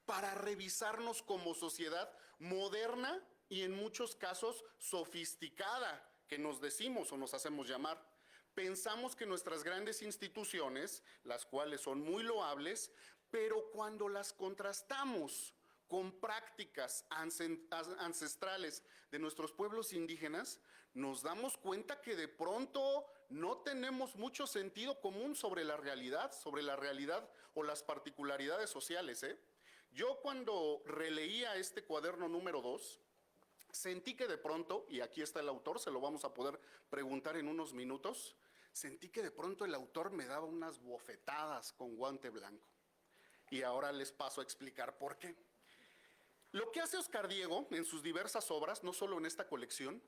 para revisarnos como sociedad moderna y en muchos casos sofisticada, que nos decimos o nos hacemos llamar. Pensamos que nuestras grandes instituciones, las cuales son muy loables, pero cuando las contrastamos con prácticas ancestrales de nuestros pueblos indígenas, nos damos cuenta que de pronto no tenemos mucho sentido común sobre la realidad o las particularidades sociales, ¿eh? Yo cuando releía este cuaderno número 2, sentí que de pronto, y aquí está el autor, se lo vamos a poder preguntar en unos minutos, sentí que de pronto el autor me daba unas bofetadas con guante blanco. Y ahora les paso a explicar por qué. Lo que hace Oscar Diego en sus diversas obras, no solo en esta colección,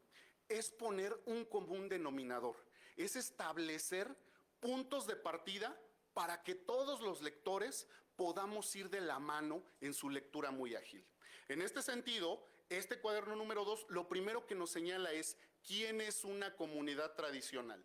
es poner un común denominador, es establecer puntos de partida para que todos los lectores podamos ir de la mano en su lectura muy ágil. En este sentido, este cuaderno número 2, lo primero que nos señala es quién es una comunidad tradicional,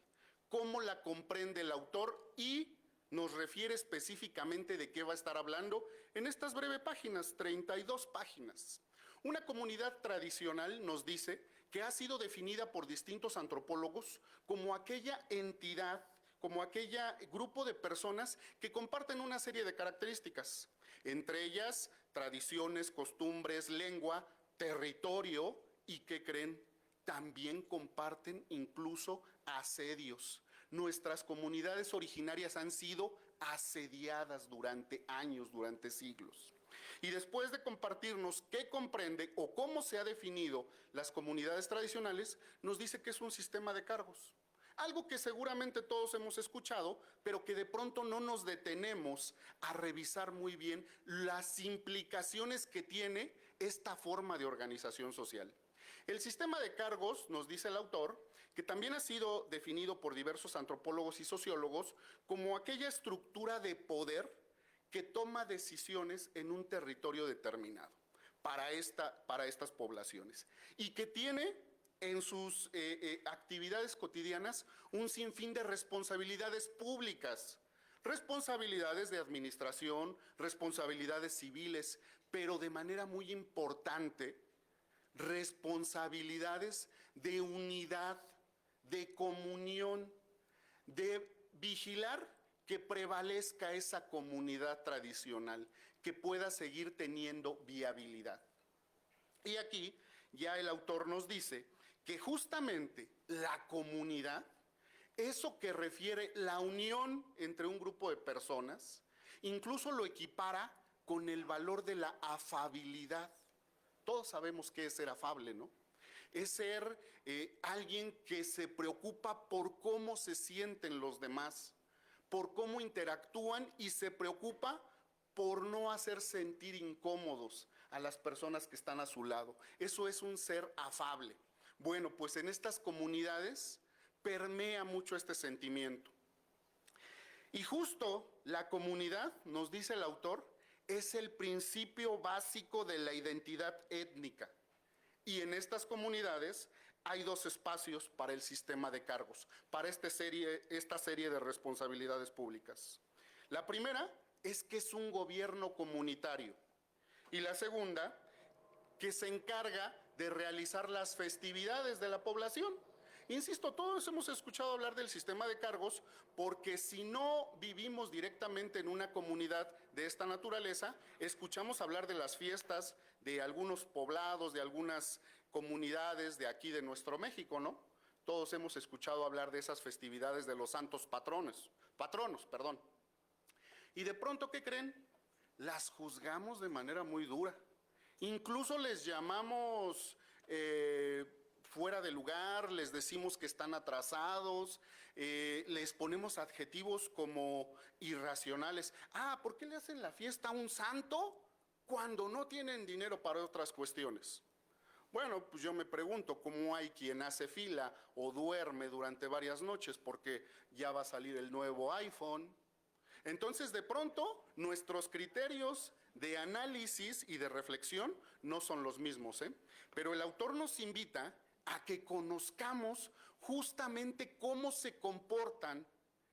cómo la comprende el autor y nos refiere específicamente de qué va a estar hablando en estas breves páginas, 32 páginas. Una comunidad tradicional, nos dice, que ha sido definida por distintos antropólogos como aquella entidad, como aquel grupo de personas que comparten una serie de características, entre ellas tradiciones, costumbres, lengua, territorio y, ¿qué creen? También comparten incluso asedios. Nuestras comunidades originarias han sido asediadas durante años, durante siglos. Y después de compartirnos qué comprende o cómo se ha definido las comunidades tradicionales, nos dice que es un sistema de cargos. Algo que seguramente todos hemos escuchado, pero que de pronto no nos detenemos a revisar muy bien las implicaciones que tiene esta forma de organización social. El sistema de cargos, nos dice el autor, que también ha sido definido por diversos antropólogos y sociólogos como aquella estructura de poder que toma decisiones en un territorio determinado para estas poblaciones y que tiene en sus actividades cotidianas un sinfín de responsabilidades públicas, responsabilidades de administración, responsabilidades civiles, pero de manera muy importante, responsabilidades de unidad, de comunión, de vigilar que prevalezca esa comunidad tradicional, que pueda seguir teniendo viabilidad. Y aquí ya el autor nos dice que justamente la comunidad, eso que refiere la unión entre un grupo de personas, incluso lo equipara con el valor de la afabilidad. Todos sabemos qué es ser afable, ¿no? Es ser alguien que se preocupa por cómo se sienten los demás, por cómo interactúan y se preocupa por no hacer sentir incómodos a las personas que están a su lado. Eso es un ser afable. Bueno, pues en estas comunidades permea mucho este sentimiento. Y justo la comunidad, nos dice el autor, es el principio básico de la identidad étnica. Y en estas comunidades hay dos espacios para el sistema de cargos, para esta serie de responsabilidades públicas. La primera es que es un gobierno comunitario y la segunda, que se encarga de realizar las festividades de la población. Insisto, todos hemos escuchado hablar del sistema de cargos porque si no vivimos directamente en una comunidad de esta naturaleza, escuchamos hablar de las fiestas de algunos poblados, de algunas comunidades de aquí de nuestro México, ¿no? Todos hemos escuchado hablar de esas festividades de los santos patronos. Y de pronto, ¿qué creen? Las juzgamos de manera muy dura. Incluso les llamamos fuera de lugar, les decimos que están atrasados, les ponemos adjetivos como irracionales. ¿Por qué le hacen la fiesta a un santo cuando no tienen dinero para otras cuestiones? Bueno, pues yo me pregunto cómo hay quien hace fila o duerme durante varias noches porque ya va a salir el nuevo iPhone. Entonces, de pronto, nuestros criterios de análisis y de reflexión no son los mismos, ¿eh? Pero el autor nos invita a que conozcamos justamente cómo se comportan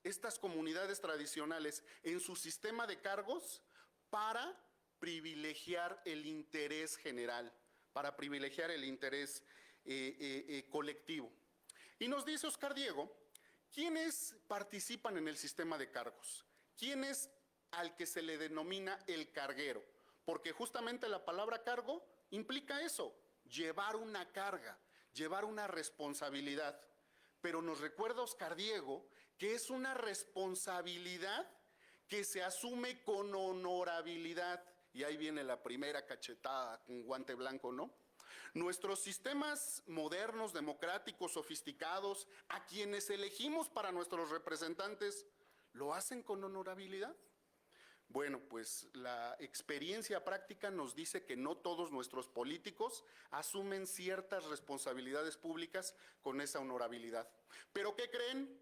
estas comunidades tradicionales en su sistema de cargos para privilegiar el interés general, para privilegiar el interés colectivo. Y nos dice Oscar Diego, ¿quiénes participan en el sistema de cargos? ¿Quién es al que se le denomina el carguero? porque justamente la palabra cargo implica eso, llevar una carga, llevar una responsabilidad. Pero nos recuerda Oscar Diego que es una responsabilidad que se asume con honorabilidad. Y ahí viene la primera cachetada con guante blanco, ¿no? Nuestros sistemas modernos, democráticos, sofisticados, a quienes elegimos para nuestros representantes, ¿lo hacen con honorabilidad? Bueno, pues la experiencia práctica nos dice que no todos nuestros políticos asumen ciertas responsabilidades públicas con esa honorabilidad. ¿Pero qué creen?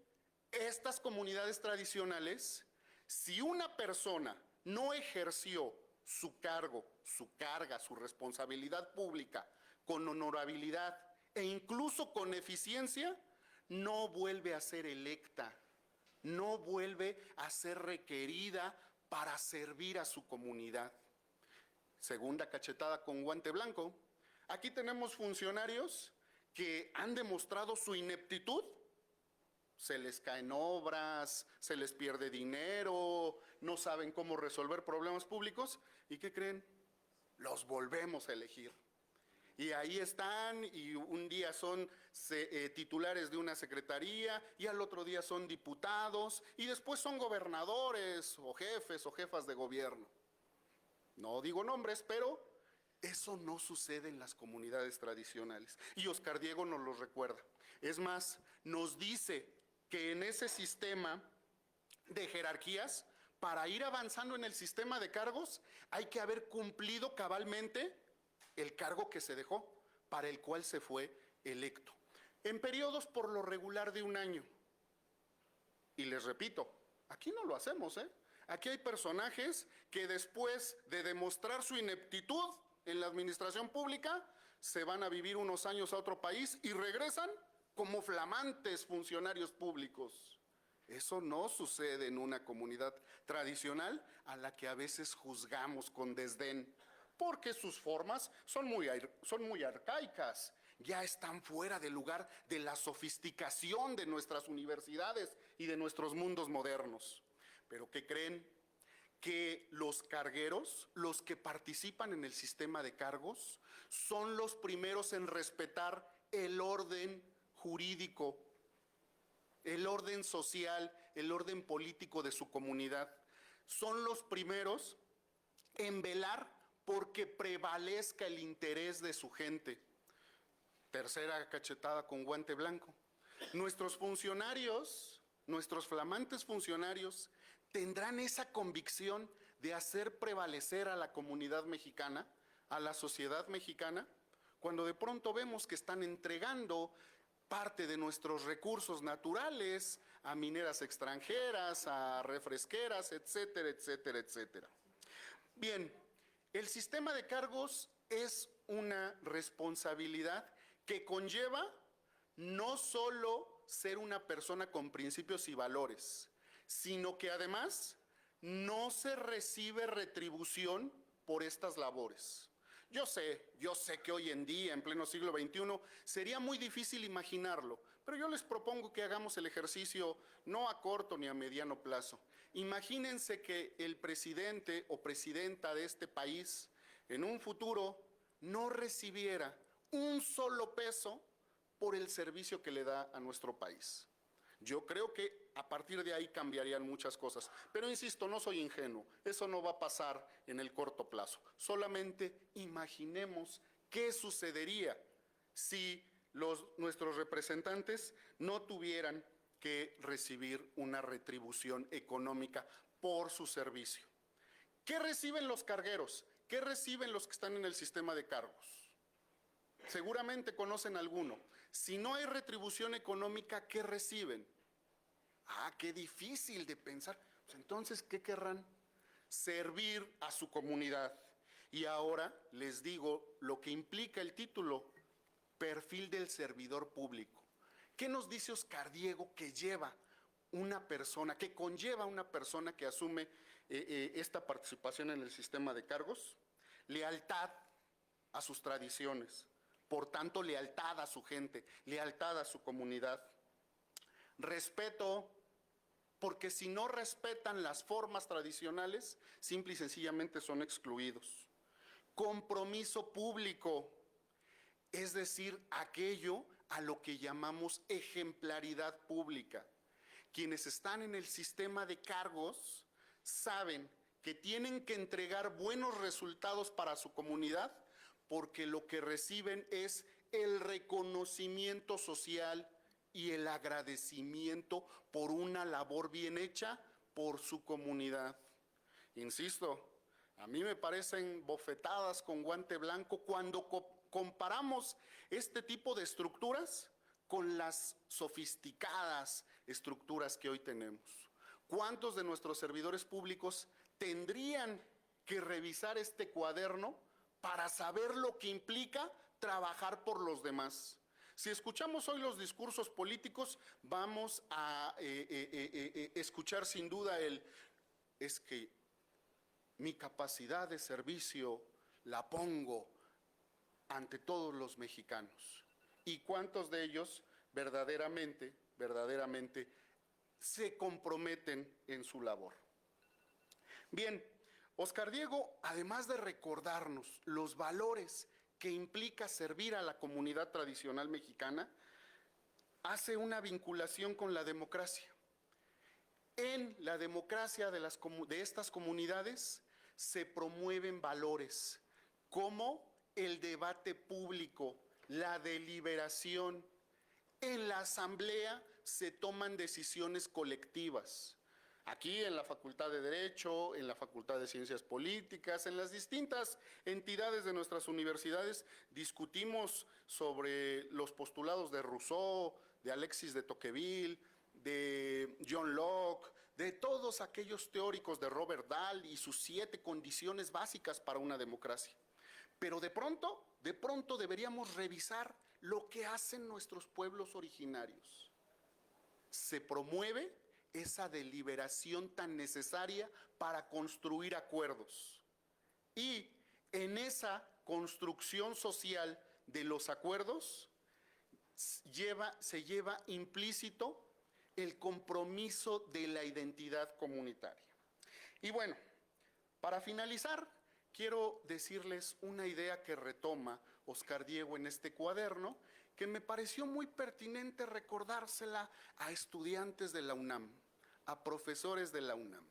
Estas comunidades tradicionales, si una persona no ejerció su cargo, su carga, su responsabilidad pública con honorabilidad e incluso con eficiencia, no vuelve a ser electa, no vuelve a ser requerida para servir a su comunidad. Segunda cachetada con guante blanco. Aquí tenemos funcionarios que han demostrado su ineptitud. Se les caen obras, se les pierde dinero, no saben cómo resolver problemas públicos. ¿Y qué creen? Los volvemos a elegir. Y ahí están, y un día son titulares de una secretaría, y al otro día son diputados, y después son gobernadores, o jefes, o jefas de gobierno. No digo nombres, pero eso no sucede en las comunidades tradicionales. Y Oscar Diego nos lo recuerda. Es más, nos dice que en ese sistema de jerarquías, para ir avanzando en el sistema de cargos, hay que haber cumplido cabalmente el cargo que se dejó, para el cual se fue electo, en periodos por lo regular de un año. Y les repito, aquí no lo hacemos, ¿eh? Aquí hay personajes que después de demostrar su ineptitud en la administración pública, se van a vivir unos años a otro país y regresan como flamantes funcionarios públicos. Eso no sucede en una comunidad tradicional a la que a veces juzgamos con desdén, porque sus formas son muy arcaicas, ya están fuera del lugar de la sofisticación de nuestras universidades y de nuestros mundos modernos. ¿Pero qué creen? Que los cargueros, los que participan en el sistema de cargos, son los primeros en respetar el orden jurídico, el orden social, el orden político de su comunidad. Son los primeros en velar porque prevalezca el interés de su gente. Tercera cachetada con guante blanco. Nuestros funcionarios, nuestros flamantes funcionarios, tendrán esa convicción de hacer prevalecer a la comunidad mexicana, a la sociedad mexicana, cuando de pronto vemos que están entregando parte de nuestros recursos naturales a mineras extranjeras, a refresqueras, etcétera, etcétera, etcétera. Bien, el sistema de cargos es una responsabilidad que conlleva no solo ser una persona con principios y valores, sino que además no se recibe retribución por estas labores. Yo sé que hoy en día, en pleno siglo XXI, sería muy difícil imaginarlo, pero yo les propongo que hagamos el ejercicio no a corto ni a mediano plazo. Imagínense que el presidente o presidenta de este país en un futuro no recibiera un solo peso por el servicio que le da a nuestro país. Yo creo que a partir de ahí cambiarían muchas cosas. Pero insisto, no soy ingenuo, eso no va a pasar en el corto plazo. Solamente imaginemos qué sucedería si nuestros representantes no tuvieran que recibir una retribución económica por su servicio. ¿Qué reciben los cargueros? ¿Qué reciben los que están en el sistema de cargos? Seguramente conocen alguno. Si no hay retribución económica, ¿qué reciben? Ah, qué difícil de pensar. Pues entonces, ¿qué querrán? Servir a su comunidad. Y ahora les digo lo que implica el título, perfil del servidor público. ¿Qué nos dice Oscar Diego que lleva una persona, que conlleva una persona que asume esta participación en el sistema de cargos? Lealtad a sus tradiciones, por tanto, lealtad a su gente, lealtad a su comunidad. Respeto, porque si no respetan las formas tradicionales, simple y sencillamente son excluidos. compromiso público, es decir, aquello a lo que llamamos ejemplaridad pública. Quienes están en el sistema de cargos saben que tienen que entregar buenos resultados para su comunidad porque lo que reciben es el reconocimiento social y el agradecimiento por una labor bien hecha por su comunidad. Insisto, a mí me parecen bofetadas con guante blanco cuando comparamos este tipo de estructuras con las sofisticadas estructuras que hoy tenemos. ¿Cuántos de nuestros servidores públicos tendrían que revisar este cuaderno para saber lo que implica trabajar por los demás? Si escuchamos hoy los discursos políticos, vamos a escuchar sin duda es que mi capacidad de servicio la pongo ante todos los mexicanos. ¿Y cuántos de ellos verdaderamente se comprometen en su labor? Bien, Oscar Diego, además de recordarnos los valores que implica servir a la comunidad tradicional mexicana, hace una vinculación con la democracia. En la democracia de estas comunidades se promueven valores como el debate público, la deliberación. En la asamblea se toman decisiones colectivas. Aquí en la Facultad de Derecho, en la Facultad de Ciencias Políticas, en las distintas entidades de nuestras universidades, discutimos sobre los postulados de Rousseau, de Alexis de Tocqueville, de John Locke, de todos aquellos teóricos, de Robert Dahl y sus 7 condiciones básicas para una democracia. Pero de pronto deberíamos revisar lo que hacen nuestros pueblos originarios. Se promueve esa deliberación tan necesaria para construir acuerdos. Y en esa construcción social de los acuerdos se lleva implícito el compromiso de la identidad comunitaria. Y bueno, para finalizar, quiero decirles una idea que retoma Oscar Diego en este cuaderno, que me pareció muy pertinente recordársela a estudiantes de la UNAM, a profesores de la UNAM.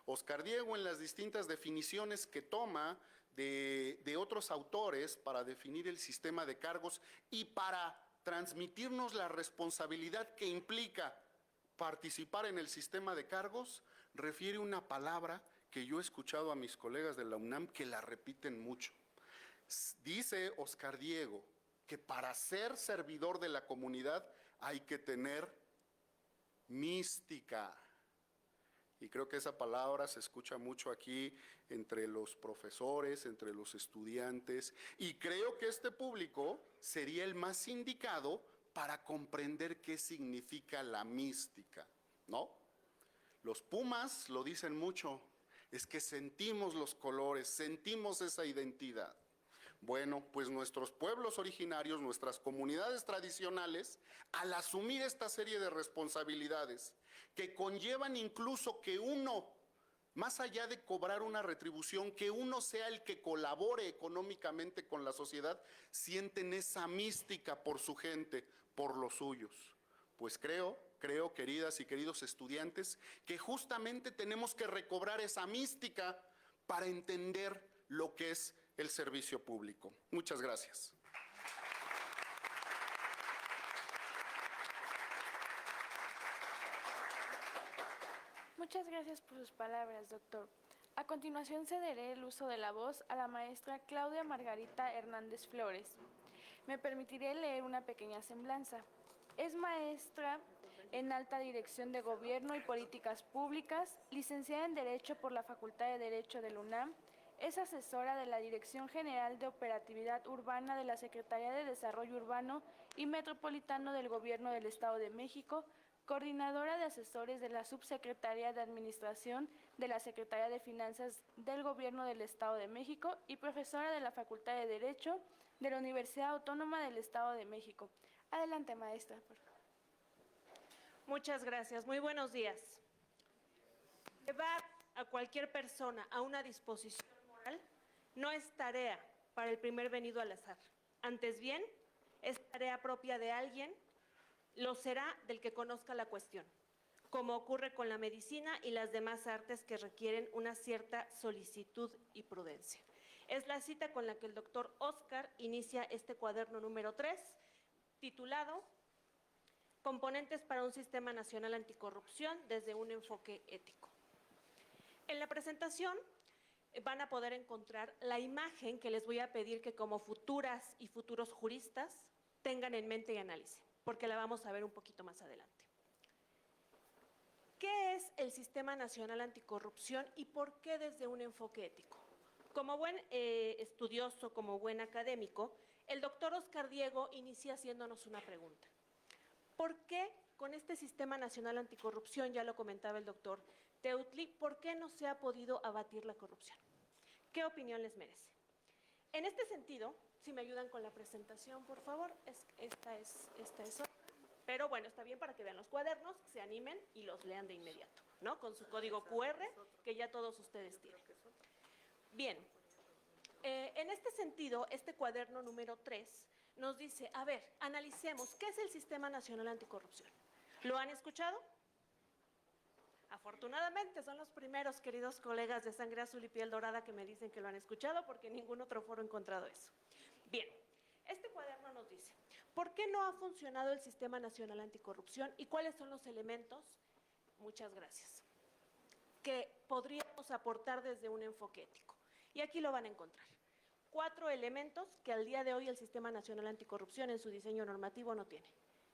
Oscar Diego, en las distintas definiciones que toma de otros autores para definir el sistema de cargos y para transmitirnos la responsabilidad que implica participar en el sistema de cargos, refiere una palabra que yo he escuchado a mis colegas de la UNAM que la repiten mucho. Dice Oscar Diego que para ser servidor de la comunidad hay que tener mística. Y creo que esa palabra se escucha mucho aquí entre los profesores, entre los estudiantes, y creo que este público sería el más indicado para comprender qué significa la mística, ¿no? Los Pumas lo dicen mucho, es que sentimos los colores, sentimos esa identidad. Bueno, pues nuestros pueblos originarios, nuestras comunidades tradicionales, al asumir esta serie de responsabilidades que conllevan incluso que uno, más allá de cobrar una retribución, que uno sea el que colabore económicamente con la sociedad, sienten esa mística por su gente, por los suyos. Pues creo, queridas y queridos estudiantes, que justamente tenemos que recobrar esa mística para entender lo que es el servicio público. Muchas gracias. Muchas gracias por sus palabras, doctor. A continuación cederé el uso de la voz a la maestra Claudia Margarita Hernández Flores. Me permitiré leer una pequeña semblanza. Es maestra en Alta Dirección de Gobierno y Políticas Públicas, licenciada en Derecho por la Facultad de Derecho de la UNAM, es asesora de la Dirección General de Operatividad Urbana de la Secretaría de Desarrollo Urbano y Metropolitano del Gobierno del Estado de México, coordinadora de asesores de la Subsecretaría de Administración de la Secretaría de Finanzas del Gobierno del Estado de México y profesora de la Facultad de Derecho de la Universidad Autónoma del Estado de México. Adelante, maestra. Muchas gracias. Muy buenos días. Llevar a cualquier persona a una disposición moral no es tarea para el primer venido al azar. Antes bien, es tarea propia de alguien, lo será del que conozca la cuestión, como ocurre con la medicina y las demás artes que requieren una cierta solicitud y prudencia. Es la cita con la que el doctor Oscar inicia este cuaderno número 3, titulado Componentes para un Sistema Nacional Anticorrupción desde un enfoque ético. En la presentación van a poder encontrar la imagen que les voy a pedir que como futuras y futuros juristas tengan en mente y analicen, porque la vamos a ver un poquito más adelante. ¿Qué es el Sistema Nacional Anticorrupción y por qué desde un enfoque ético? Como buen estudioso, como buen académico, el doctor Oscar Diego inicia haciéndonos una pregunta. ¿Por qué con este Sistema Nacional Anticorrupción, ya lo comentaba el doctor Teutli, por qué no se ha podido abatir la corrupción? ¿Qué opinión les merece? En este sentido, si me ayudan con la presentación, por favor, esta es otra. Pero bueno, está bien para que vean los cuadernos, se animen y los lean de inmediato, ¿no? Con su código QR, que ya todos ustedes tienen. Bien, en este sentido, este cuaderno número 3 nos dice, a ver, analicemos, ¿qué es el Sistema Nacional Anticorrupción? ¿Lo han escuchado? Afortunadamente son los primeros, queridos colegas de Sangre Azul y Piel Dorada, que me dicen que lo han escuchado, porque ningún otro foro ha encontrado eso. Bien, este cuaderno nos dice, ¿por qué no ha funcionado el Sistema Nacional Anticorrupción y cuáles son los elementos? Muchas gracias. Que podríamos aportar desde un enfoque ético. Y aquí lo van a encontrar. 4 elementos que al día de hoy el Sistema Nacional Anticorrupción en su diseño normativo no tiene.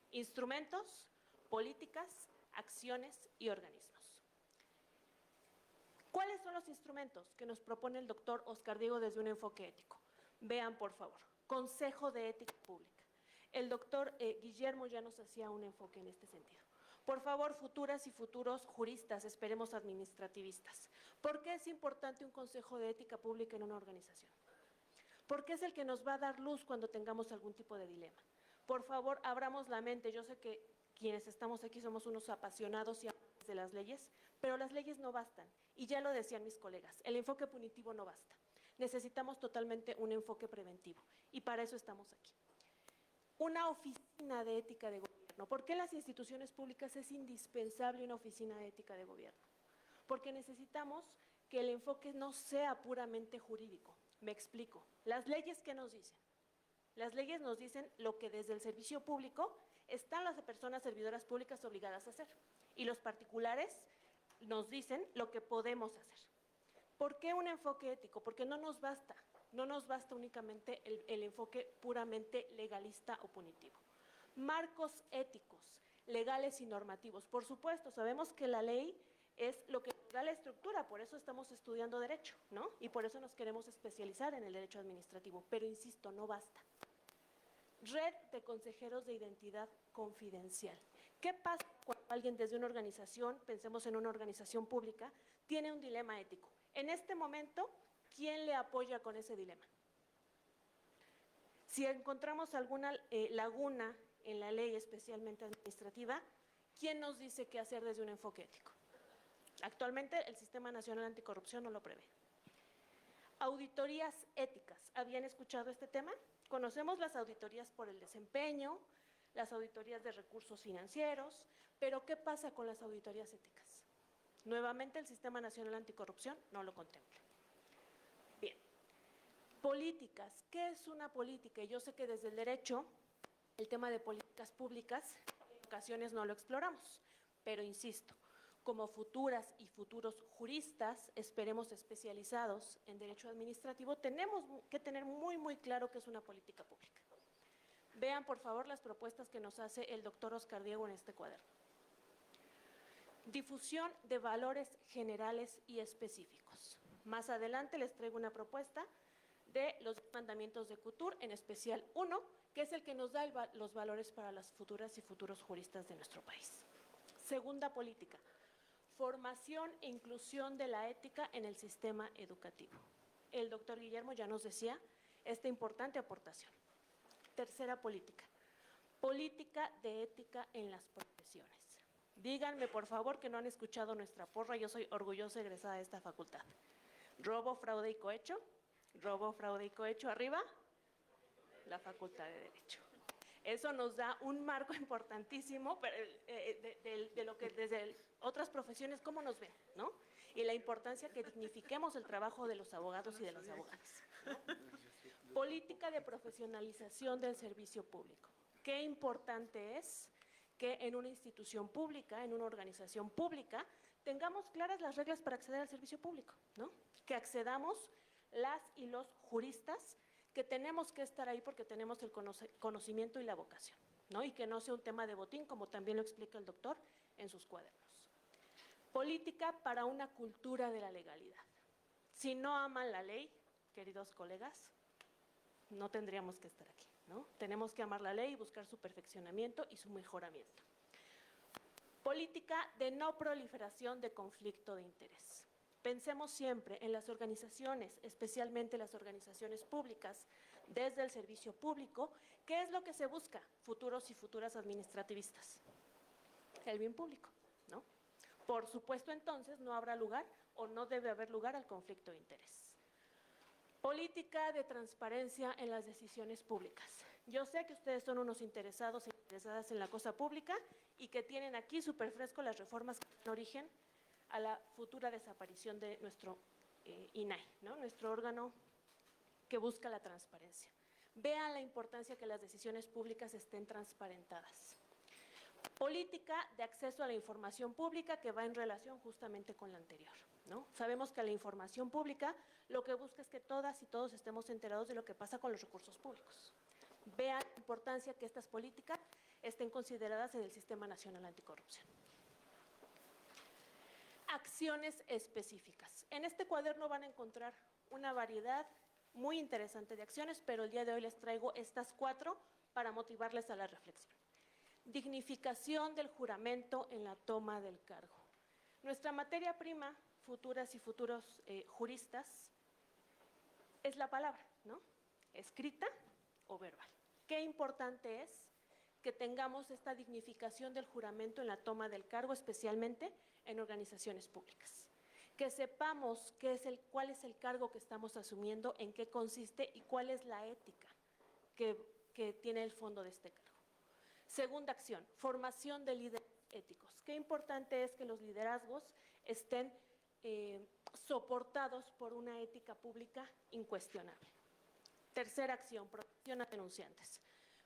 Instrumentos, políticas, acciones y organismos. ¿Cuáles son los instrumentos que nos propone el doctor Oscar Diego desde un enfoque ético? Vean, por favor, Consejo de Ética Pública. El doctor Guillermo ya nos hacía un enfoque en este sentido. Por favor, futuras y futuros juristas, esperemos administrativistas. ¿Por qué es importante un Consejo de Ética Pública en una organización? Porque es el que nos va a dar luz cuando tengamos algún tipo de dilema. Por favor, abramos la mente. Yo sé que quienes estamos aquí somos unos apasionados y amantes de las leyes, pero las leyes no bastan. Y ya lo decían mis colegas, el enfoque punitivo no basta. Necesitamos totalmente un enfoque preventivo y para eso estamos aquí. Una oficina de ética de gobierno. ¿Por qué en las instituciones públicas es indispensable una oficina de ética de gobierno? Porque necesitamos que el enfoque no sea puramente jurídico. Me explico. Las leyes, ¿qué nos dicen? Las leyes nos dicen lo que desde el servicio público están las personas servidoras públicas obligadas a hacer. Y los particulares nos dicen lo que podemos hacer. ¿Por qué un enfoque ético? Porque no nos basta únicamente el enfoque puramente legalista o punitivo. Marcos éticos, legales y normativos. Por supuesto, sabemos que la ley es lo que da la estructura, por eso estamos estudiando derecho, ¿no? Y por eso nos queremos especializar en el derecho administrativo, pero insisto, no basta. Red de consejeros de identidad confidencial. ¿Qué pasa cuando alguien desde una organización, pensemos en una organización pública, tiene un dilema ético? En este momento, ¿quién le apoya con ese dilema? Si encontramos alguna laguna en la ley, especialmente administrativa, ¿quién nos dice qué hacer desde un enfoque ético? Actualmente el Sistema Nacional Anticorrupción no lo prevé. Auditorías éticas. ¿Habían escuchado este tema? Conocemos las auditorías por el desempeño, las auditorías de recursos financieros, pero ¿qué pasa con las auditorías éticas? Nuevamente el Sistema Nacional Anticorrupción no lo contempla. Bien. Políticas. ¿Qué es una política? Yo sé que desde el derecho, el tema de políticas públicas, en ocasiones no lo exploramos, pero insisto, como futuras y futuros juristas, esperemos especializados en derecho administrativo, tenemos que tener muy claro qué es una política pública. Vean, por favor, las propuestas que nos hace el doctor Oscar Diego en este cuaderno. Difusión de valores generales y específicos. Más adelante les traigo una propuesta de los mandamientos de CUTUR, en especial uno, que es el que nos da los valores para las futuras y futuros juristas de nuestro país. Segunda política. Formación e inclusión de la ética en el sistema educativo. El doctor Guillermo ya nos decía esta importante aportación. Tercera política. Política de ética en las profesiones. Díganme, por favor, que no han escuchado nuestra porra. Yo soy orgullosa egresada de esta facultad. Robo, fraude y cohecho. Robo, fraude y cohecho. Arriba, la Facultad de Derecho. Eso nos da un marco importantísimo de lo que desde otras profesiones, cómo nos ven, ¿no? Y la importancia que dignifiquemos el trabajo de los abogados y de las abogadas, ¿no? Política de profesionalización del servicio público. Qué importante es que en una institución pública, en una organización pública, tengamos claras las reglas para acceder al servicio público, ¿no? Que accedamos las y los juristas, que tenemos que estar ahí porque tenemos el conocimiento y la vocación, ¿no? Y que no sea un tema de botín, como también lo explica el doctor en sus cuadernos. Política para una cultura de la legalidad. Si no aman la ley, queridos colegas, no tendríamos que estar aquí, ¿no? Tenemos que amar la ley y buscar su perfeccionamiento y su mejoramiento. Política de no proliferación de conflicto de interés. Pensemos siempre en las organizaciones, especialmente las organizaciones públicas, desde el servicio público. ¿Qué es lo que se busca? Futuros y futuras administrativistas. El bien público, ¿no? Por supuesto, entonces, no habrá lugar o no debe haber lugar al conflicto de interés. Política de transparencia en las decisiones públicas. Yo sé que ustedes son unos interesados e interesadas en la cosa pública y que tienen aquí súper fresco las reformas que dan origen a la futura desaparición de nuestro INAI, ¿no? Nuestro órgano que busca la transparencia. Vean la importancia que las decisiones públicas estén transparentadas. Política de acceso a la información pública que va en relación justamente con la anterior, ¿no? Sabemos que la información pública lo que busca es que todas y todos estemos enterados de lo que pasa con los recursos públicos. Vean la importancia que estas políticas estén consideradas en el Sistema Nacional Anticorrupción. Acciones específicas. En este cuaderno van a encontrar una variedad muy interesante de acciones, pero el día de hoy les traigo estas 4 para motivarles a la reflexión. Dignificación del juramento en la toma del cargo. Nuestra materia prima, futuras y futuros juristas, es la palabra, ¿no? Escrita o verbal. Qué importante es que tengamos esta dignificación del juramento en la toma del cargo, especialmente en organizaciones públicas. Que sepamos cuál es el cargo que estamos asumiendo, en qué consiste y cuál es la ética que tiene el fondo de este cargo. Segunda acción, formación de líderes éticos. Qué importante es que los liderazgos estén soportados por una ética pública incuestionable. Tercera acción, protección a denunciantes.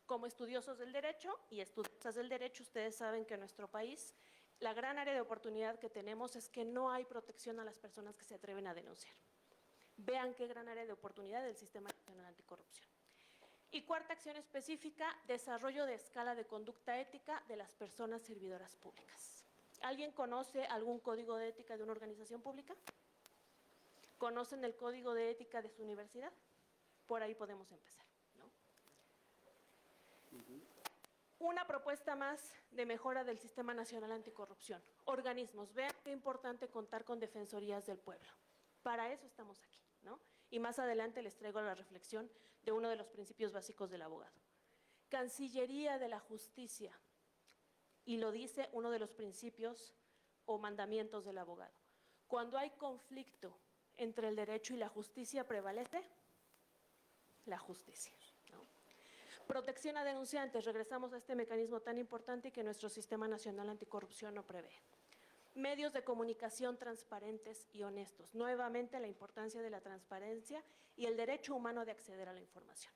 Como estudiosos del derecho y estudiosas del derecho, ustedes saben que en nuestro país la gran área de oportunidad que tenemos es que no hay protección a las personas que se atreven a denunciar. Vean qué gran área de oportunidad del Sistema Nacional Anticorrupción. Y cuarta acción específica, desarrollo de escala de conducta ética de las personas servidoras públicas. ¿Alguien conoce algún código de ética de una organización pública? ¿Conocen el código de ética de su universidad? Por ahí podemos empezar, ¿no? Una propuesta más de mejora del Sistema Nacional Anticorrupción. Organismos, vean qué importante contar con defensorías del pueblo. Para eso estamos aquí, ¿no? Y más adelante les traigo la reflexión de uno de los principios básicos del abogado. Cancillería de la Justicia, y lo dice uno de los principios o mandamientos del abogado. Cuando hay conflicto entre el derecho y la justicia, prevalece la justicia, ¿no? Protección a denunciantes, regresamos a este mecanismo tan importante que nuestro Sistema Nacional Anticorrupción no prevé. Medios de comunicación transparentes y honestos. Nuevamente la importancia de la transparencia y el derecho humano de acceder a la información.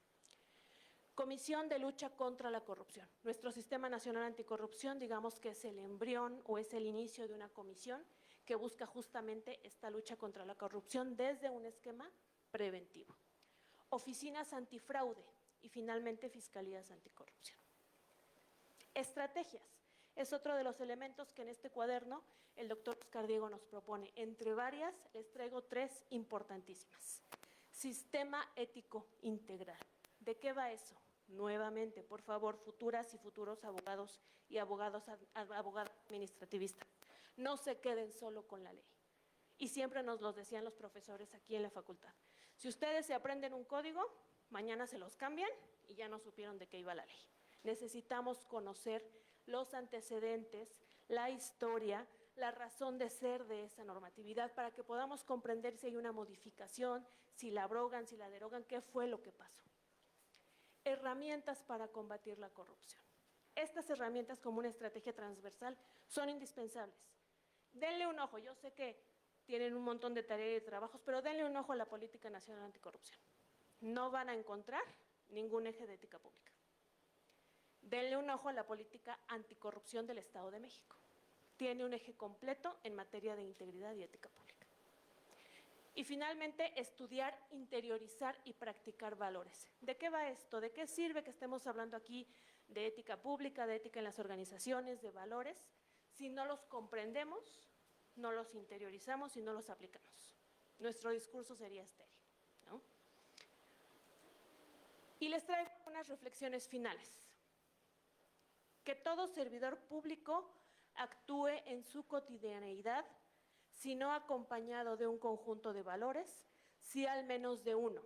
Comisión de lucha contra la corrupción. Nuestro Sistema Nacional Anticorrupción, digamos que es el embrión o es el inicio de una comisión que busca justamente esta lucha contra la corrupción desde un esquema preventivo. Oficinas antifraude y finalmente fiscalías anticorrupción. Estrategias. Es otro de los elementos que en este cuaderno el doctor Oscar Diego nos propone. Entre varias, les traigo 3 importantísimas. Sistema ético integral. ¿De qué va eso? Nuevamente, por favor, futuras y futuros abogados y abogadas administrativistas, no se queden solo con la ley. Y siempre nos lo decían los profesores aquí en la facultad. Si ustedes se aprenden un código, mañana se los cambian y ya no supieron de qué iba la ley. Necesitamos conocer los antecedentes, la historia, la razón de ser de esa normatividad para que podamos comprender si hay una modificación, si la abrogan, si la derogan, qué fue lo que pasó. Herramientas para combatir la corrupción. Estas herramientas como una estrategia transversal son indispensables. Denle un ojo, yo sé que tienen un montón de tareas y trabajos, pero denle un ojo a la Política Nacional Anticorrupción. No van a encontrar ningún eje de ética pública. Denle un ojo a la política anticorrupción del Estado de México. Tiene un eje completo en materia de integridad y ética pública. Y finalmente, estudiar, interiorizar y practicar valores. ¿De qué va esto? ¿De qué sirve que estemos hablando aquí de ética pública, de ética en las organizaciones, de valores, si no los comprendemos, no los interiorizamos y no los aplicamos? Nuestro discurso sería estéril, ¿no? Y les traigo unas reflexiones finales. Que todo servidor público actúe en su cotidianeidad, si no acompañado de un conjunto de valores, si al menos de uno,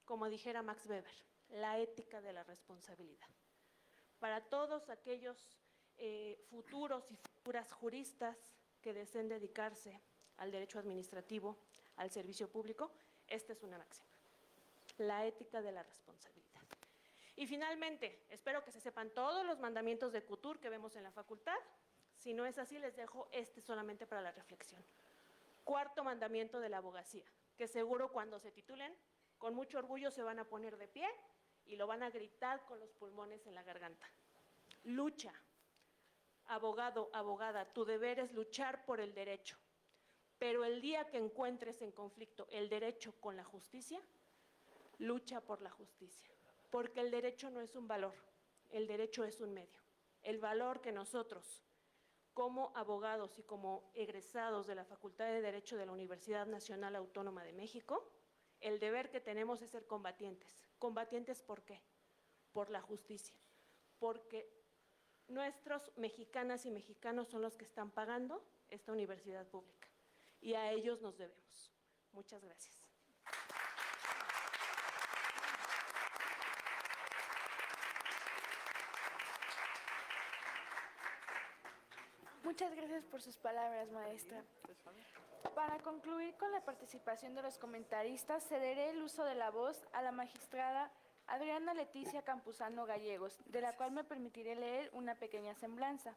como dijera Max Weber, la ética de la responsabilidad. Para todos aquellos futuros y futuras juristas que deseen dedicarse al derecho administrativo, al servicio público, esta es una máxima, la ética de la responsabilidad. Y finalmente, espero que se sepan todos los mandamientos de CUTUR que vemos en la facultad. Si no es así, les dejo este solamente para la reflexión. Cuarto mandamiento de la abogacía, que seguro cuando se titulen, con mucho orgullo se van a poner de pie y lo van a gritar con los pulmones en la garganta. Lucha. Abogado, abogada, tu deber es luchar por el derecho. Pero el día que encuentres en conflicto el derecho con la justicia, lucha por la justicia. Porque el derecho no es un valor, el derecho es un medio. El valor que nosotros, como abogados y como egresados de la Facultad de Derecho de la Universidad Nacional Autónoma de México, el deber que tenemos es ser combatientes. ¿Combatientes por qué? Por la justicia. Porque nuestros mexicanas y mexicanos son los que están pagando esta universidad pública. Y a ellos nos debemos. Muchas gracias. Muchas gracias por sus palabras, maestra. Para concluir con la participación de los comentaristas, cederé el uso de la voz a la magistrada Adriana Leticia Campuzano Gallegos, de la cual me permitiré leer una pequeña semblanza.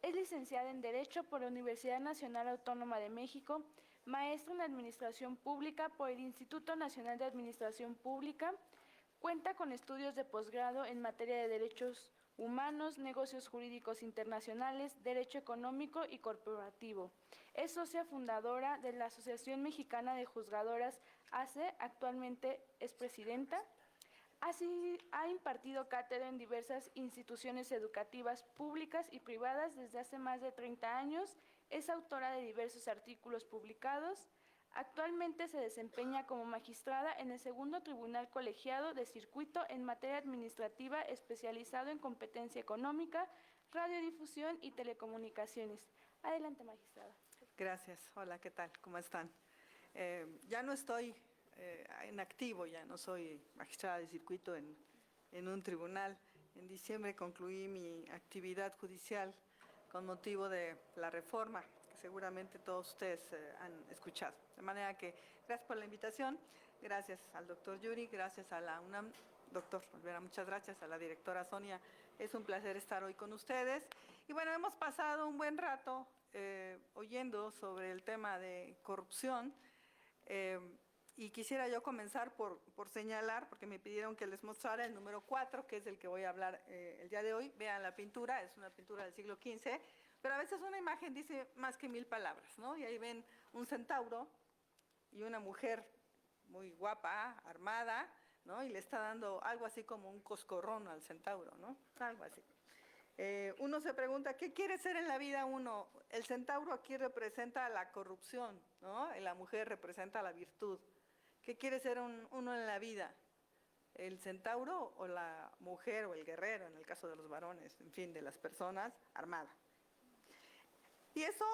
Es licenciada en Derecho por la Universidad Nacional Autónoma de México, maestra en Administración Pública por el Instituto Nacional de Administración Pública, cuenta con estudios de posgrado en materia de derechos humanos, negocios jurídicos internacionales, derecho económico y corporativo. Es socia fundadora de la Asociación Mexicana de Juzgadoras, ACE, actualmente es presidenta. Ha impartido cátedra en diversas instituciones educativas públicas y privadas desde hace más de 30 años, es autora de diversos artículos publicados. Actualmente se desempeña como magistrada en el Segundo Tribunal Colegiado de Circuito en materia administrativa especializado en competencia económica, radiodifusión y telecomunicaciones. Adelante, magistrada. Gracias. Hola, ¿qué tal? ¿Cómo están? Ya no estoy en activo, ya no soy magistrada de circuito en un tribunal. En diciembre concluí mi actividad judicial con motivo de la reforma, que seguramente todos ustedes han escuchado. De manera que, gracias por la invitación, gracias al doctor Yuri, gracias a la UNAM, doctor Olvera, muchas gracias, a la directora Sonia, es un placer estar hoy con ustedes. Y bueno, hemos pasado un buen rato oyendo sobre el tema de corrupción, y quisiera yo comenzar por señalar, porque me pidieron que les mostrara el número 4, que es el que voy a hablar el día de hoy. Vean la pintura, es una pintura del siglo XV, pero a veces una imagen dice más que 1000 palabras, ¿no? Y ahí ven un centauro y una mujer muy guapa, armada, ¿no? Y le está dando algo así como un coscorrón al centauro, ¿no? Algo así. Uno se pregunta, ¿qué quiere ser en la vida uno? El centauro aquí representa la corrupción, ¿no? Y la mujer representa la virtud. ¿Qué quiere ser uno en la vida? ¿El centauro o la mujer o el guerrero, en el caso de los varones, en fin, de las personas, armada? Y eso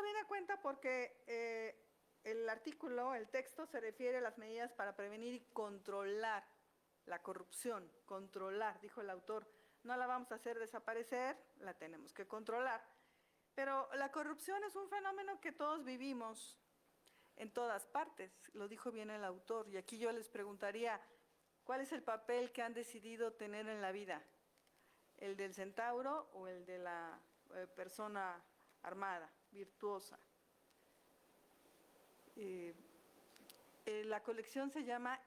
viene a cuenta porque el artículo, el texto, se refiere a las medidas para prevenir y controlar la corrupción. Controlar, dijo el autor. No la vamos a hacer desaparecer, la tenemos que controlar. Pero la corrupción es un fenómeno que todos vivimos en todas partes, lo dijo bien el autor, y aquí yo les preguntaría, ¿cuál es el papel que han decidido tener en la vida? ¿El del centauro o el de la persona armada, virtuosa? La colección se llama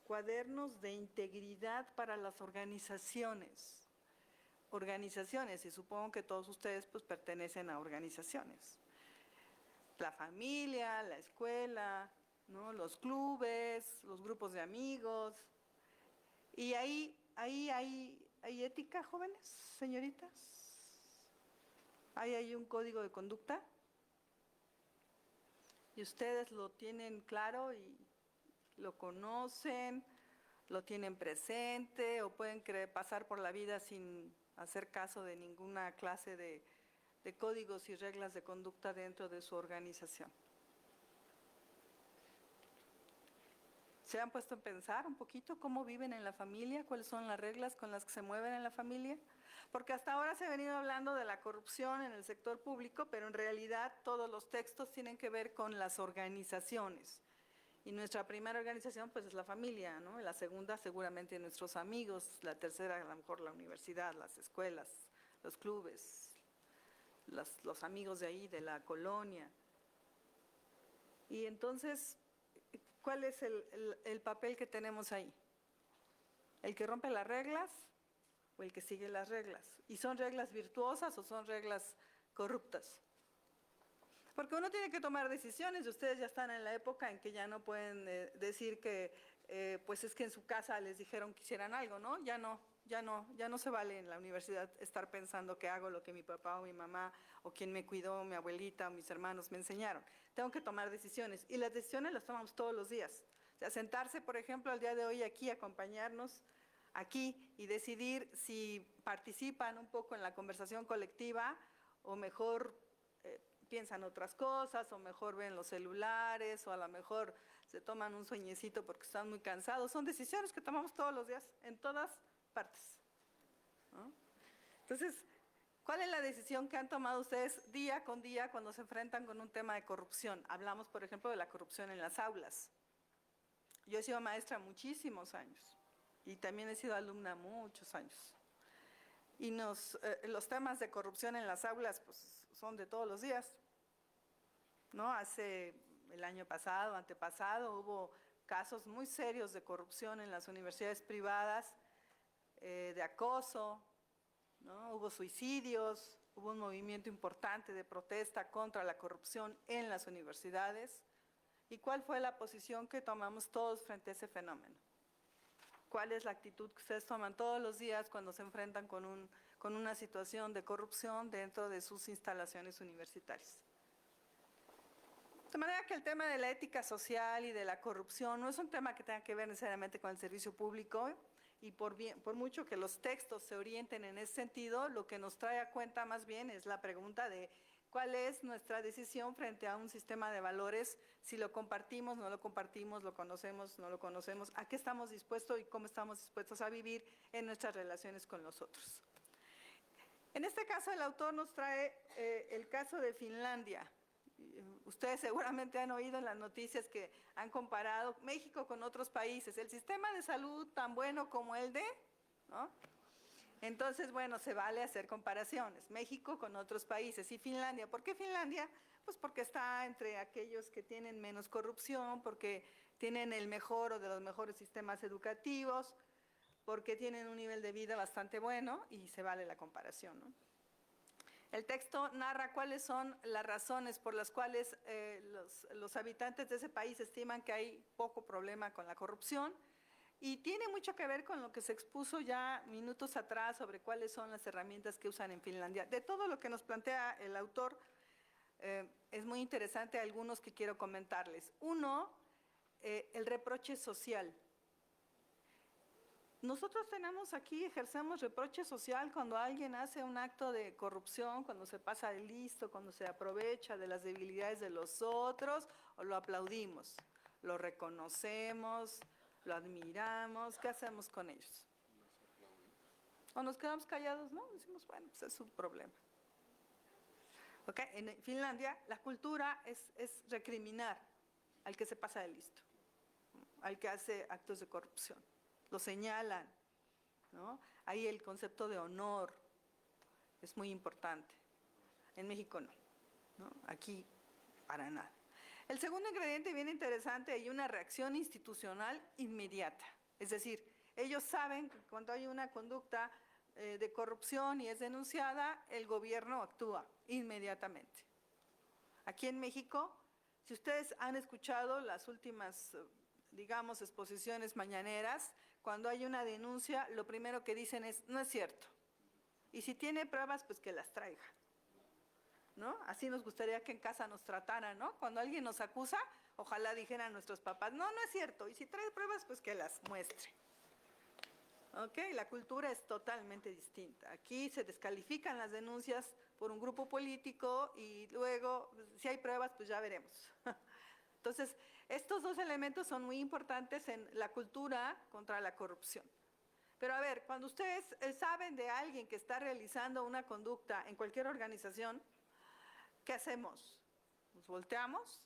Cuadernos de Integridad para las Organizaciones. Organizaciones, y supongo que todos ustedes pues pertenecen a organizaciones. La familia, la escuela, ¿no? Los clubes, los grupos de amigos. Y ahí hay ética, jóvenes, señoritas. Hay un código de conducta. Y ustedes lo tienen claro y lo conocen, lo tienen presente o pueden pasar por la vida sin hacer caso de ninguna clase de códigos y reglas de conducta dentro de su organización. ¿Se han puesto a pensar un poquito cómo viven en la familia? ¿Cuáles son las reglas con las que se mueven en la familia? Porque hasta ahora se ha venido hablando de la corrupción en el sector público, pero en realidad todos los textos tienen que ver con las organizaciones. Y nuestra primera organización pues es la familia, ¿no? La segunda seguramente nuestros amigos, la tercera a lo mejor la universidad, las escuelas, los clubes, los amigos de ahí, de la colonia. Y entonces, ¿cuál es el papel que tenemos ahí? ¿El que rompe las reglas o el que sigue las reglas? ¿Y son reglas virtuosas o son reglas corruptas? Porque uno tiene que tomar decisiones y ustedes ya están en la época en que ya no pueden decir que pues es que en su casa les dijeron que hicieran algo, ¿no? Ya no se vale en la universidad estar pensando que hago lo que mi papá o mi mamá o quien me cuidó, mi abuelita o mis hermanos me enseñaron. Tengo que tomar decisiones y las decisiones las tomamos todos los días. O sea, sentarse, por ejemplo, el día de hoy aquí, acompañarnos aquí y decidir si participan un poco en la conversación colectiva o mejor piensan otras cosas, o mejor ven los celulares, o a lo mejor se toman un sueñecito porque están muy cansados. Son decisiones que tomamos todos los días, en todas partes, ¿no? Entonces, ¿cuál es la decisión que han tomado ustedes día con día cuando se enfrentan con un tema de corrupción? Hablamos, por ejemplo, de la corrupción en las aulas. Yo he sido maestra muchísimos años, y también he sido alumna muchos años. Y los temas de corrupción en las aulas, pues, son de todos los días, ¿no? Hace el año pasado, antepasado, hubo casos muy serios de corrupción en las universidades privadas, de acoso, ¿no? Hubo suicidios, hubo un movimiento importante de protesta contra la corrupción en las universidades. ¿Y cuál fue la posición que tomamos todos frente a ese fenómeno? ¿Cuál es la actitud que ustedes toman todos los días cuando se enfrentan con una situación de corrupción dentro de sus instalaciones universitarias? De manera que el tema de la ética social y de la corrupción no es un tema que tenga que ver necesariamente con el servicio público, y por mucho que los textos se orienten en ese sentido, lo que nos trae a cuenta más bien es la pregunta de cuál es nuestra decisión frente a un sistema de valores, si lo compartimos, no lo compartimos, lo conocemos, no lo conocemos, a qué estamos dispuestos y cómo estamos dispuestos a vivir en nuestras relaciones con los otros. En este caso, el autor nos trae el caso de Finlandia. Ustedes seguramente han oído en las noticias que han comparado México con otros países. El sistema de salud tan bueno como el de, ¿no? Entonces, bueno, se vale hacer comparaciones. México con otros países y Finlandia. ¿Por qué Finlandia? Pues porque está entre aquellos que tienen menos corrupción, porque tienen el mejor o de los mejores sistemas educativos, porque tienen un nivel de vida bastante bueno y se vale la comparación, ¿no? El texto narra cuáles son las razones por las cuales los habitantes de ese país estiman que hay poco problema con la corrupción, y tiene mucho que ver con lo que se expuso ya minutos atrás sobre cuáles son las herramientas que usan en Finlandia. De todo lo que nos plantea el autor, es muy interesante algunos que quiero comentarles. Uno, el reproche social. Nosotros tenemos aquí, ejercemos reproche social cuando alguien hace un acto de corrupción, cuando se pasa de listo, cuando se aprovecha de las debilidades de los otros, o lo aplaudimos, lo reconocemos, lo admiramos. ¿Qué hacemos con ellos? O nos quedamos callados, ¿no? Decimos, bueno, pues es su problema. ¿Ok? En Finlandia la cultura es recriminar al que se pasa de listo, al que hace actos de corrupción. Lo señalan, ¿no? Ahí el concepto de honor es muy importante. En México no, ¿no? Aquí para nada. El segundo ingrediente bien interesante, hay una reacción institucional inmediata. Es decir, ellos saben que cuando hay una conducta de corrupción y es denunciada, el gobierno actúa inmediatamente. Aquí en México, si ustedes han escuchado las últimas, digamos, exposiciones mañaneras, cuando hay una denuncia, lo primero que dicen es, no es cierto. Y si tiene pruebas, pues que las traiga, ¿no? Así nos gustaría que en casa nos trataran, ¿no? Cuando alguien nos acusa, ojalá dijeran nuestros papás, no, no es cierto. Y si trae pruebas, pues que las muestre. ¿Ok? La cultura es totalmente distinta. Aquí se descalifican las denuncias por un grupo político y luego, si hay pruebas, pues ya veremos. Entonces, estos dos elementos son muy importantes en la cultura contra la corrupción. Pero a ver, cuando ustedes saben de alguien que está realizando una conducta en cualquier organización, ¿qué hacemos? ¿Nos volteamos?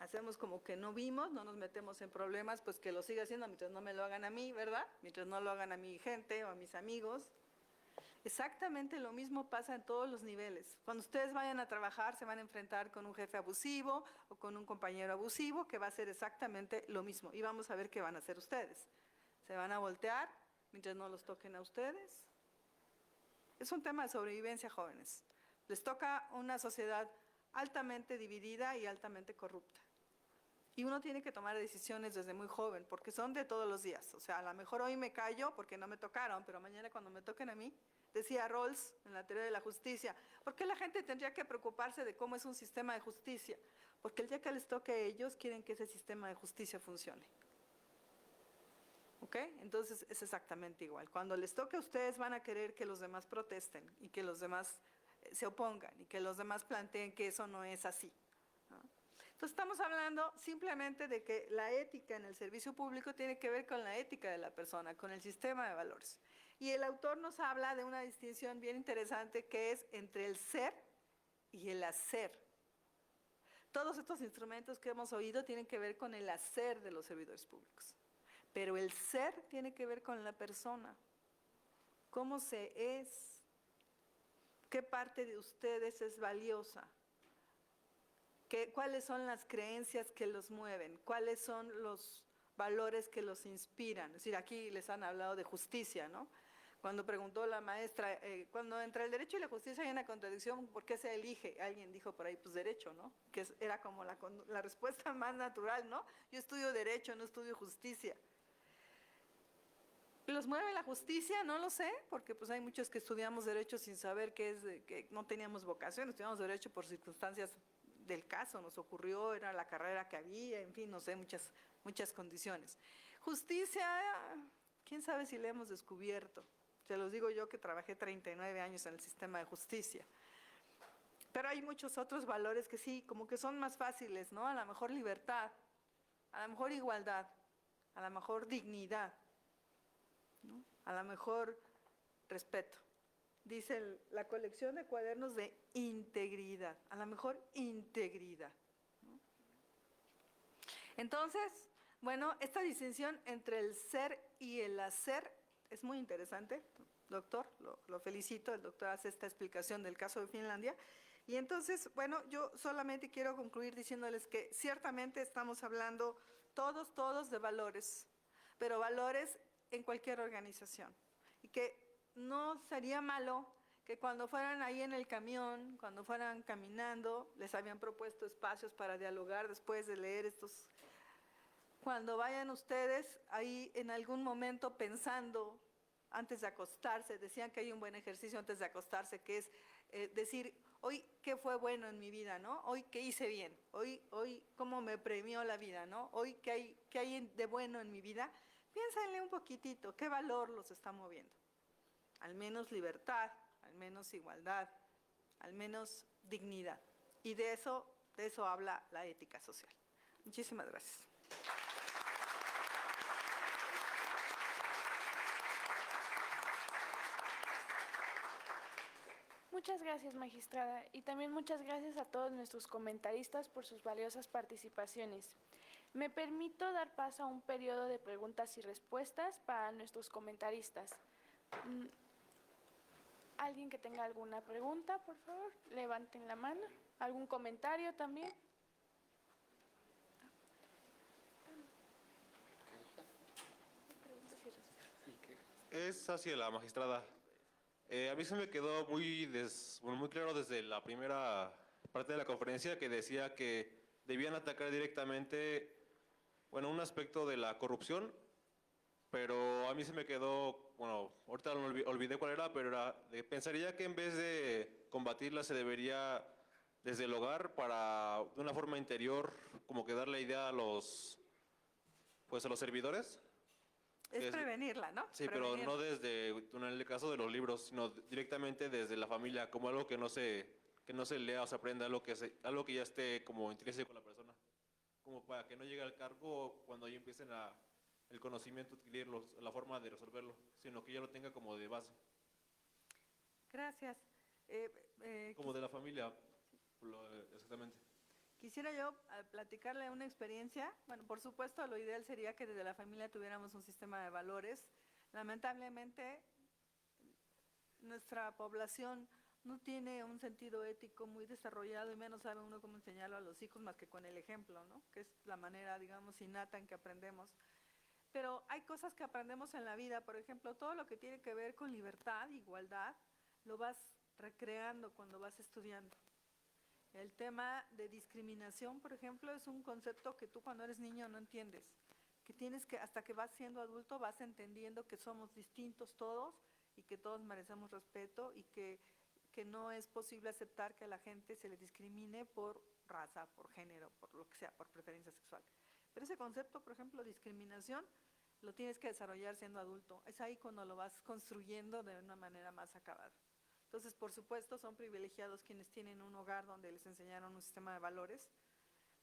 Hacemos como que no vimos, no nos metemos en problemas, pues que lo siga haciendo mientras no me lo hagan a mí, ¿verdad? Mientras no lo hagan a mi gente o a mis amigos. Exactamente lo mismo pasa en todos los niveles. Cuando ustedes vayan a trabajar, se van a enfrentar con un jefe abusivo o con un compañero abusivo que va a hacer exactamente lo mismo. Y vamos a ver qué van a hacer ustedes. ¿Se van a voltear mientras no los toquen a ustedes? Es un tema de sobrevivencia, jóvenes. Les toca una sociedad altamente dividida y altamente corrupta. Y uno tiene que tomar decisiones desde muy joven, porque son de todos los días. O sea, a lo mejor hoy me callo porque no me tocaron, pero mañana cuando me toquen a mí, decía Rawls en la teoría de la justicia, ¿por qué la gente tendría que preocuparse de cómo es un sistema de justicia? Porque el día que les toque a ellos, quieren que ese sistema de justicia funcione. ¿Ok? Entonces es exactamente igual. Cuando les toque a ustedes van a querer que los demás protesten y que los demás se opongan y que los demás planteen que eso no es así, ¿no? Entonces estamos hablando simplemente de que la ética en el servicio público tiene que ver con la ética de la persona, con el sistema de valores. Y el autor nos habla de una distinción bien interesante que es entre el ser y el hacer. Todos estos instrumentos que hemos oído tienen que ver con el hacer de los servidores públicos. Pero el ser tiene que ver con la persona. ¿Cómo se es? ¿Qué parte de ustedes es valiosa? ¿Cuáles son las creencias que los mueven? ¿Cuáles son los valores que los inspiran? Es decir, aquí les han hablado de justicia, ¿no? Cuando preguntó la maestra, cuando entre el derecho y la justicia hay una contradicción, ¿por qué se elige? Alguien dijo por ahí, pues derecho, ¿no? Que era como la respuesta más natural, ¿no? Yo estudio derecho, no estudio justicia. ¿Los mueve la justicia? No lo sé, porque pues hay muchos que estudiamos derecho sin saber que no teníamos vocación, estudiamos derecho por circunstancias del caso, nos ocurrió, era la carrera que había, en fin, no sé, muchas condiciones. Justicia, quién sabe si la hemos descubierto. Se los digo yo que trabajé 39 años en el sistema de justicia. Pero hay muchos otros valores que sí, como que son más fáciles, ¿no? A lo mejor libertad, a lo mejor igualdad, a lo mejor dignidad, ¿no? A lo mejor respeto. Dice la colección de cuadernos de integridad, a lo mejor integridad, ¿no? Entonces, bueno, esta distinción entre el ser y el hacer es muy interesante, doctor, lo felicito, el doctor hace esta explicación del caso de Finlandia. Y entonces, bueno, yo solamente quiero concluir diciéndoles que ciertamente estamos hablando todos de valores, pero valores en cualquier organización. Y que no sería malo que cuando fueran ahí en el camión, cuando fueran caminando, les habían propuesto espacios para dialogar después de leer estos. Cuando vayan ustedes ahí en algún momento pensando, antes de acostarse, decían que hay un buen ejercicio antes de acostarse, que es decir, hoy qué fue bueno en mi vida, ¿no? Hoy qué hice bien, hoy cómo me premió la vida, ¿no? Hoy qué hay de bueno en mi vida. Piénsenle un poquitito, ¿qué valor los está moviendo? Al menos libertad, al menos igualdad, al menos dignidad. Y de eso habla la ética social. Muchísimas gracias. Muchas gracias, magistrada, y también muchas gracias a todos nuestros comentaristas por sus valiosas participaciones. Me permito dar paso a un periodo de preguntas y respuestas para nuestros comentaristas. ¿Alguien que tenga alguna pregunta, por favor? Levanten la mano. ¿Algún comentario también? Es hacia la magistrada. A mí se me quedó muy claro desde la primera parte de la conferencia que decía que debían atacar directamente, bueno, un aspecto de la corrupción, pero a mí se me quedó, bueno, ahorita olvidé cuál era, pero pensaría que en vez de combatirla se debería desde el hogar para, de una forma interior, como que dar la idea a pues a los servidores. Es Es- prevenirla, ¿no? Sí, pero no desde, en el caso de los libros, sino directamente desde la familia, como algo que no se lea o se aprenda, algo que ya esté como intrínseco con la persona, como para que no llegue al cargo cuando ya empiecen el conocimiento, adquirirlo, la forma de resolverlo, sino que ya lo tenga como de base, Gracias. como de la familia, exactamente. Quisiera yo platicarle una experiencia. Bueno, por supuesto, lo ideal sería que desde la familia tuviéramos un sistema de valores. Lamentablemente, nuestra población no tiene un sentido ético muy desarrollado y menos sabe uno cómo enseñarlo a los hijos más que con el ejemplo, ¿no? Que es la manera, digamos, innata en que aprendemos. Pero hay cosas que aprendemos en la vida, por ejemplo, todo lo que tiene que ver con libertad, igualdad, lo vas recreando cuando vas estudiando. El tema de discriminación, por ejemplo, es un concepto que tú cuando eres niño no entiendes, que tienes que, hasta que vas siendo adulto, vas entendiendo que somos distintos todos y que todos merecemos respeto y que no es posible aceptar que a la gente se le discrimine por raza, por género, por lo que sea, por preferencia sexual. Pero ese concepto, por ejemplo, discriminación, lo tienes que desarrollar siendo adulto. Es ahí cuando lo vas construyendo de una manera más acabada. Entonces, por supuesto, son privilegiados quienes tienen un hogar donde les enseñaron un sistema de valores,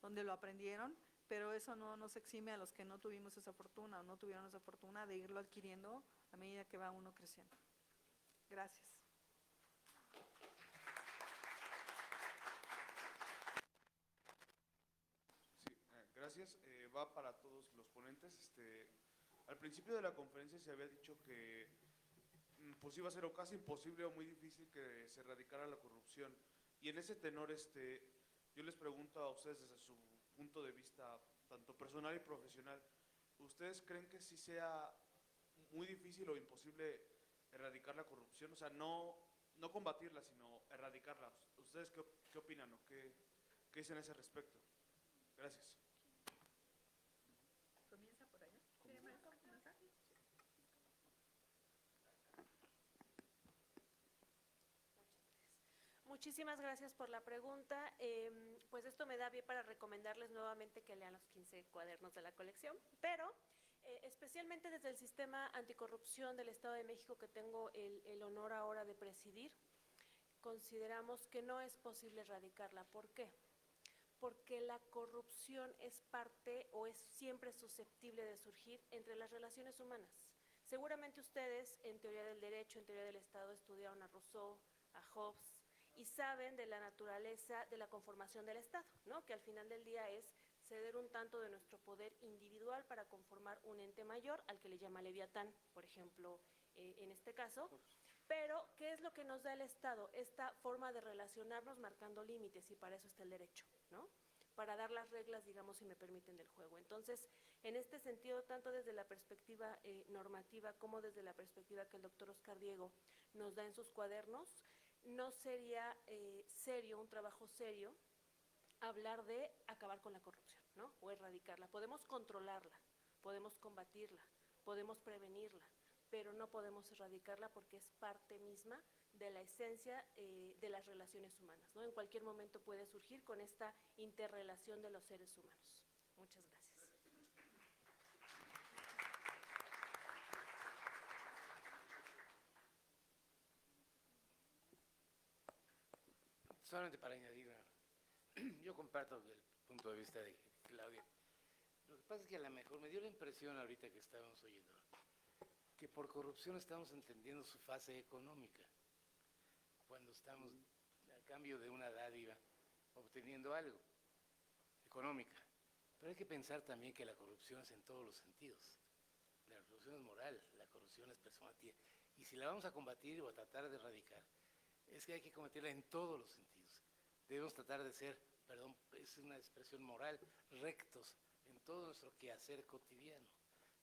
donde lo aprendieron, pero eso no nos exime a los que no tuvimos esa fortuna o no tuvieron esa fortuna de irlo adquiriendo a medida que va uno creciendo. Gracias. Sí, gracias. Va para todos los ponentes. Al principio de la conferencia se había dicho que pues iba a ser o casi imposible o muy difícil que se erradicara la corrupción. Y en ese tenor, yo les pregunto a ustedes desde su punto de vista, tanto personal y profesional, ¿ustedes creen que sí sea muy difícil o imposible erradicar la corrupción? O sea, no combatirla, sino erradicarla. ¿Ustedes qué opinan o qué dicen a ese respecto? Gracias. ¿Comienza por allá? ¿Quiere maestro comenzar? Muchísimas gracias por la pregunta. Pues esto me da pie para recomendarles nuevamente que lean los 15 cuadernos de la colección, pero especialmente desde el sistema anticorrupción del Estado de México que tengo el honor ahora de presidir, consideramos que no es posible erradicarla. ¿Por qué? Porque la corrupción es parte o es siempre susceptible de surgir entre las relaciones humanas. Seguramente ustedes en teoría del derecho, en teoría del Estado, estudiaron a Rousseau, a Hobbes, y saben de la naturaleza de la conformación del Estado, ¿no? Que al final del día es ceder un tanto de nuestro poder individual para conformar un ente mayor, al que le llama Leviatán, por ejemplo, en este caso. Pero, ¿qué es lo que nos da el Estado? Esta forma de relacionarnos marcando límites, y para eso está el derecho, ¿no? Para dar las reglas, digamos, si me permiten, del juego. Entonces, en este sentido, tanto desde la perspectiva normativa como desde la perspectiva que el doctor Oscar Diego nos da en sus cuadernos, no sería serio, un trabajo serio, hablar de acabar con la corrupción, ¿no? O erradicarla. Podemos controlarla, podemos combatirla, podemos prevenirla, pero no podemos erradicarla porque es parte misma de la esencia de las relaciones humanas, ¿no? En cualquier momento puede surgir con esta interrelación de los seres humanos. Muchas gracias. Solamente para añadir, yo comparto el punto de vista de Claudia. Lo que pasa es que a lo mejor me dio la impresión ahorita que estábamos oyendo que por corrupción estamos entendiendo su fase económica. cuando estamos a cambio de una dádiva obteniendo algo económica. Pero hay que pensar también que la corrupción es en todos los sentidos. La corrupción es moral, la corrupción es personal. Y si la vamos a combatir o a tratar de erradicar, es que hay que combatirla en todos los sentidos. Debemos tratar de ser, perdón, es una expresión moral, rectos en todo nuestro quehacer cotidiano.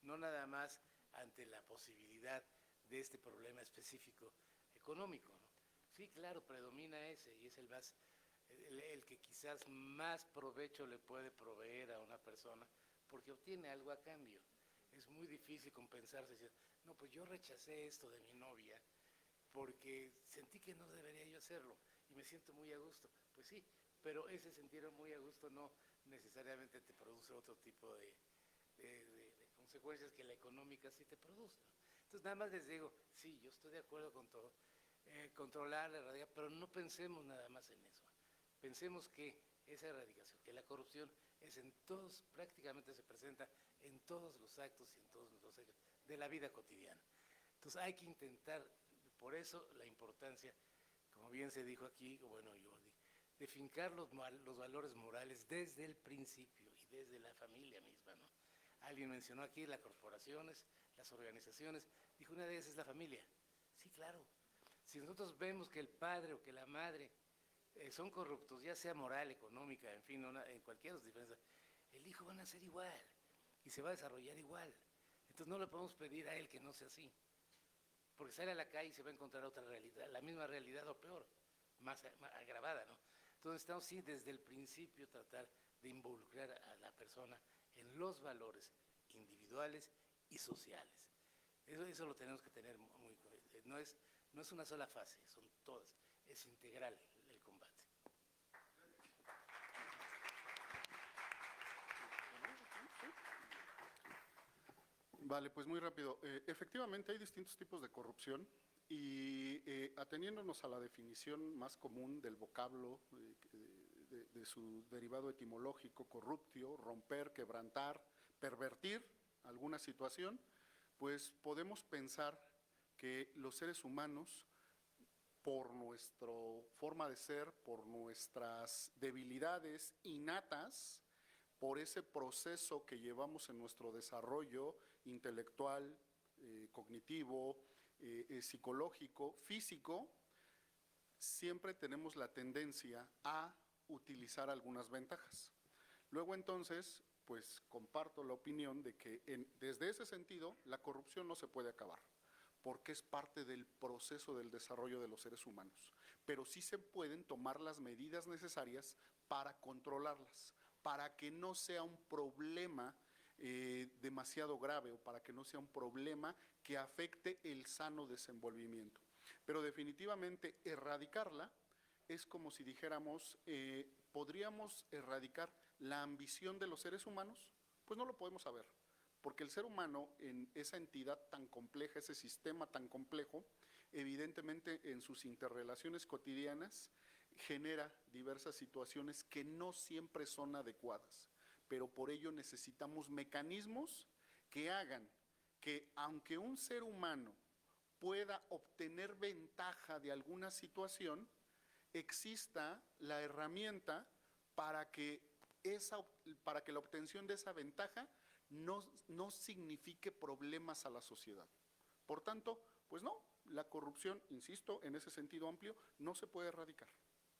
No nada más ante la posibilidad de este problema específico económico, ¿no? Sí, claro, predomina ese y es el que quizás más provecho le puede proveer a una persona porque obtiene algo a cambio. Es muy difícil compensarse y decir, no, pues yo rechacé esto de mi novia porque sentí que no debería yo hacerlo y me siento muy a gusto. Pues sí, pero ese sentir muy a gusto no necesariamente te produce otro tipo de consecuencias que la económica sí te produce, ¿no? Entonces nada más les digo, sí, yo estoy de acuerdo con todo, controlar, erradicar, pero no pensemos nada más en eso. Pensemos que esa erradicación, que la corrupción es en todos, prácticamente se presenta en todos los actos y en todos los hechos de la vida cotidiana. Entonces hay que intentar, por eso la importancia, como bien se dijo aquí, bueno, Jordi, de fincar los valores morales desde el principio y desde la familia misma, ¿no? Alguien mencionó aquí las corporaciones, las organizaciones, dijo una de ellas es la familia. Sí, claro. Si nosotros vemos que el padre o que la madre son corruptos, ya sea moral, económica, en fin, en cualquiera de las diferencias, el hijo va a nacer igual y se va a desarrollar igual. Entonces no le podemos pedir a él que no sea así, porque sale a la calle y se va a encontrar otra realidad, la misma realidad o peor, más agravada, ¿no? Entonces estamos sí desde el principio tratar de involucrar a la persona en los valores individuales y sociales. Eso lo tenemos que tener muy claro. No es una sola fase, son todas, es integral el combate. Vale, pues muy rápido. Efectivamente hay distintos tipos de corrupción y ateniéndonos a la definición más común del vocablo, de su derivado etimológico, corruptio, romper, quebrantar, pervertir alguna situación, pues podemos pensar que los seres humanos, por nuestra forma de ser, por nuestras debilidades innatas, por ese proceso que llevamos en nuestro desarrollo intelectual, cognitivo, psicológico, físico, siempre tenemos la tendencia a utilizar algunas ventajas. Luego entonces, pues comparto la opinión de que desde ese sentido la corrupción no se puede acabar, porque es parte del proceso del desarrollo de los seres humanos. Pero sí se pueden tomar las medidas necesarias para controlarlas, para que no sea un problema demasiado grave o para que no sea un problema que afecte el sano desenvolvimiento. Pero definitivamente erradicarla es como si dijéramos, ¿podríamos erradicar la ambición de los seres humanos? Pues no lo podemos saber, porque el ser humano en esa entidad tan compleja, ese sistema tan complejo, evidentemente en sus interrelaciones cotidianas genera diversas situaciones que no siempre son adecuadas, pero por ello necesitamos mecanismos que hagan que aunque un ser humano pueda obtener ventaja de alguna situación, exista la herramienta para que la obtención de esa ventaja no signifique problemas a la sociedad. Por tanto, pues no, la corrupción, insisto, en ese sentido amplio, no se puede erradicar,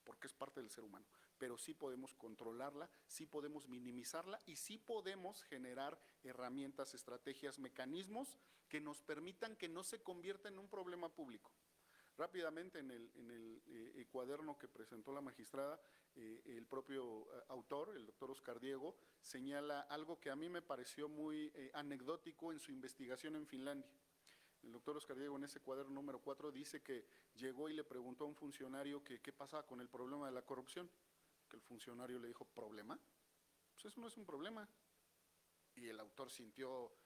porque es parte del ser humano, pero sí podemos controlarla, sí podemos minimizarla y sí podemos generar herramientas, estrategias, mecanismos que nos permitan que no se convierta en un problema público. Rápidamente en el cuaderno que presentó la magistrada, el propio autor, el doctor Oscar Diego, señala algo que a mí me pareció muy anecdótico en su investigación en Finlandia. El doctor Oscar Diego en ese cuaderno número 4 dice que llegó y le preguntó a un funcionario que qué pasaba con el problema de la corrupción. Que el funcionario le dijo, ¿problema? Pues eso no es un problema. Y el autor sintió,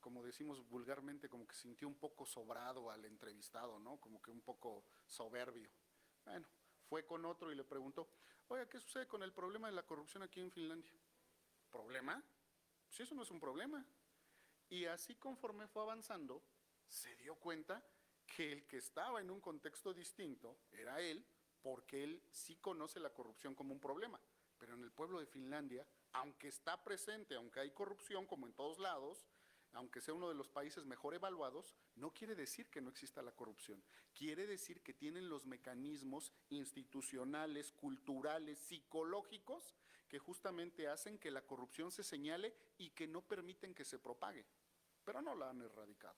como decimos vulgarmente, como que sintió un poco sobrado al entrevistado, ¿no? Como que un poco soberbio. Bueno, fue con otro y le preguntó, oiga, ¿qué sucede con el problema de la corrupción aquí en Finlandia? ¿Problema? Pues eso no es un problema. Y así conforme fue avanzando, se dio cuenta que el que estaba en un contexto distinto era él, porque él sí conoce la corrupción como un problema. Pero en el pueblo de Finlandia, aunque está presente, aunque hay corrupción como en todos lados, aunque sea uno de los países mejor evaluados, no quiere decir que no exista la corrupción. Quiere decir que tienen los mecanismos institucionales, culturales, psicológicos, que justamente hacen que la corrupción se señale y que no permiten que se propague. Pero no la han erradicado,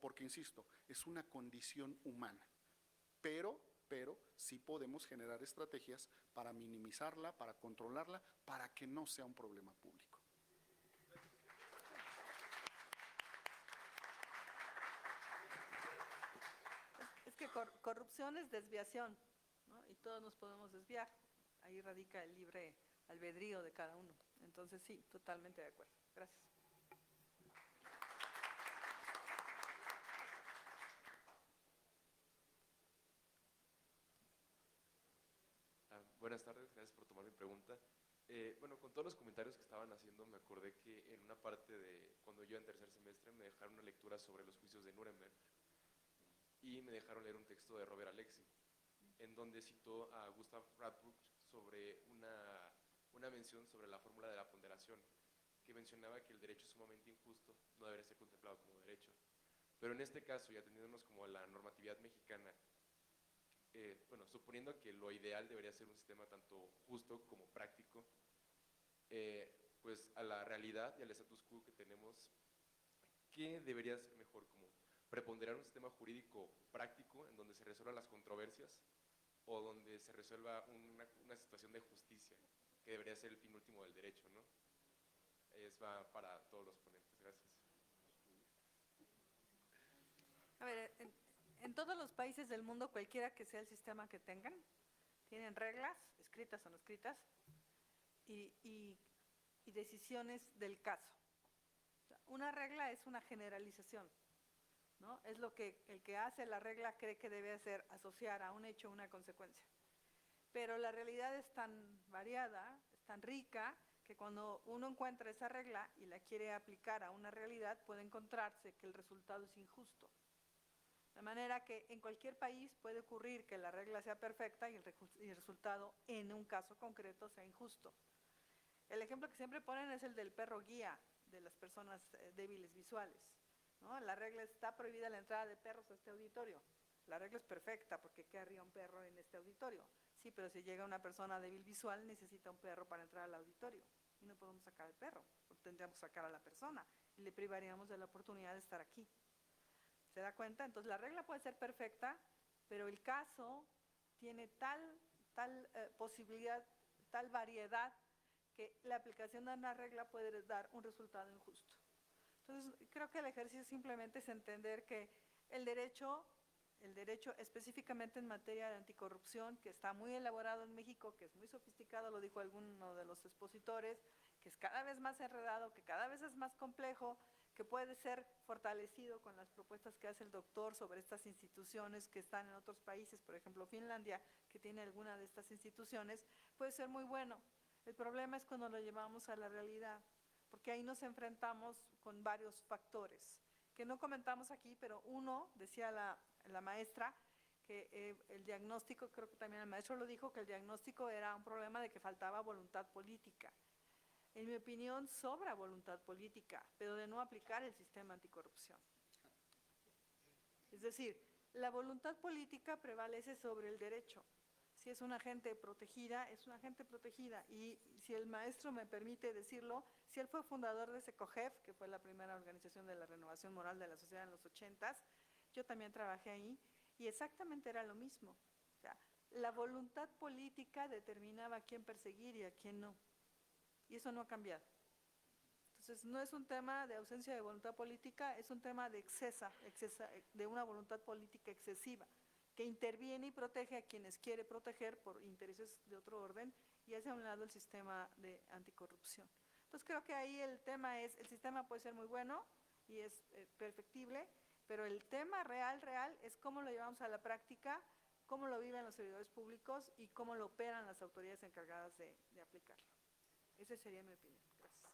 porque insisto, es una condición humana. Pero sí podemos generar estrategias para minimizarla, para controlarla, para que no sea un problema público. Es que corrupción es desviación, ¿no? Y todos nos podemos desviar. Ahí radica el libre albedrío de cada uno. Entonces sí, totalmente de acuerdo. Gracias. Buenas tardes, gracias por tomar mi pregunta. Bueno, con todos los comentarios que estaban haciendo, me acordé que en una parte de cuando yo en tercer semestre me dejaron una lectura sobre los juicios de Nuremberg y me dejaron leer un texto de Robert Alexy, en donde citó a Gustav Radbruch sobre una mención sobre la fórmula de la ponderación, que mencionaba que el derecho sumamente injusto no debería ser contemplado como derecho. Pero en este caso, y atendiéndonos como a la normatividad mexicana, bueno, suponiendo que lo ideal debería ser un sistema tanto justo como práctico, pues a la realidad y al status quo que tenemos, ¿qué debería ser mejor? ¿Como preponderar un sistema jurídico práctico en donde se resuelvan las controversias o donde se resuelva una situación de justicia, que debería ser el fin último del derecho, ¿no? Va para todos los ponentes. Gracias. A ver, en todos los países del mundo, cualquiera que sea el sistema que tengan, tienen reglas, escritas o no escritas, y decisiones del caso. O sea, una regla es una generalización, ¿no? Es lo que el que hace la regla cree que debe hacer, asociar a un hecho una consecuencia. Pero la realidad es tan variada, es tan rica, que cuando uno encuentra esa regla y la quiere aplicar a una realidad, puede encontrarse que el resultado es injusto. De manera que en cualquier país puede ocurrir que la regla sea perfecta y el resultado en un caso concreto sea injusto. El ejemplo que siempre ponen es el del perro guía de las personas débiles visuales, ¿no? La regla está prohibida la entrada de perros a este auditorio. La regla es perfecta porque ¿qué haría un perro en este auditorio? Sí, pero si llega una persona débil visual necesita un perro para entrar al auditorio y no podemos sacar al perro, tendríamos que sacar a la persona y le privaríamos de la oportunidad de estar aquí. ¿Se da cuenta? Entonces la regla puede ser perfecta, pero el caso tiene tal posibilidad, tal variedad, que la aplicación de una regla puede dar un resultado injusto. Entonces creo que el ejercicio simplemente es entender que el derecho específicamente en materia de anticorrupción, que está muy elaborado en México, que es muy sofisticado, lo dijo alguno de los expositores, que es cada vez más enredado, que cada vez es más complejo, que puede ser fortalecido con las propuestas que hace el doctor sobre estas instituciones que están en otros países, por ejemplo Finlandia, que tiene alguna de estas instituciones, puede ser muy bueno. El problema es cuando lo llevamos a la realidad, porque ahí nos enfrentamos con varios factores, que no comentamos aquí, pero uno, decía la maestra, que el diagnóstico, creo que también el maestro lo dijo, que el diagnóstico era un problema de que faltaba voluntad política. En mi opinión, sobra voluntad política, pero de no aplicar el sistema anticorrupción. Es decir, la voluntad política prevalece sobre el derecho. Si es una gente protegida, es una gente protegida. Y si el maestro me permite decirlo, si él fue fundador de SECOGEF, que fue la primera organización de la renovación moral de la sociedad en los 80s, yo también trabajé ahí, y exactamente era lo mismo. O sea, la voluntad política determinaba a quién perseguir y a quién no. Y eso no ha cambiado. Entonces, no es un tema de ausencia de voluntad política, es un tema de de una voluntad política excesiva, que interviene y protege a quienes quiere proteger por intereses de otro orden y hace a un lado el sistema de anticorrupción. Entonces, creo que ahí el tema es, el sistema puede ser muy bueno y es perfectible, pero el tema real es cómo lo llevamos a la práctica, cómo lo viven los servidores públicos y cómo lo operan las autoridades encargadas de aplicarlo. Esa sería mi opinión. Gracias.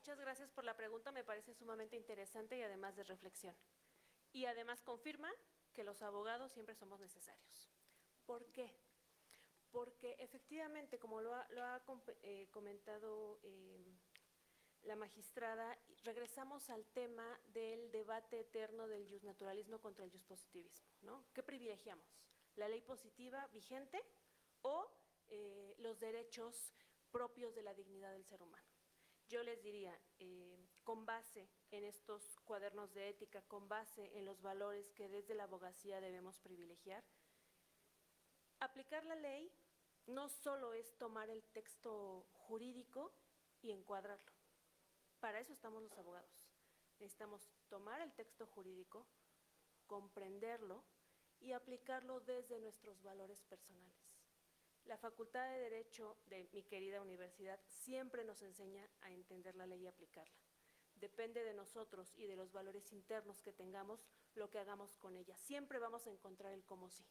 Muchas gracias por la pregunta, me parece sumamente interesante y además de reflexión. Y además confirma que los abogados siempre somos necesarios. ¿Por qué? Porque efectivamente, como lo ha comentado la magistrada, regresamos al tema del debate eterno del justnaturalismo contra el justpositivismo, ¿no? ¿Qué privilegiamos? ¿La ley positiva vigente o los derechos propios de la dignidad del ser humano? Yo les diría, con base en estos cuadernos de ética, con base en los valores que desde la abogacía debemos privilegiar, aplicar la ley no solo es tomar el texto jurídico y encuadrarlo. Para eso estamos los abogados. Necesitamos tomar el texto jurídico, comprenderlo y aplicarlo desde nuestros valores personales. La Facultad de Derecho de mi querida universidad siempre nos enseña a entender la ley y aplicarla. Depende de nosotros y de los valores internos que tengamos lo que hagamos con ella. Siempre vamos a encontrar el cómo sí.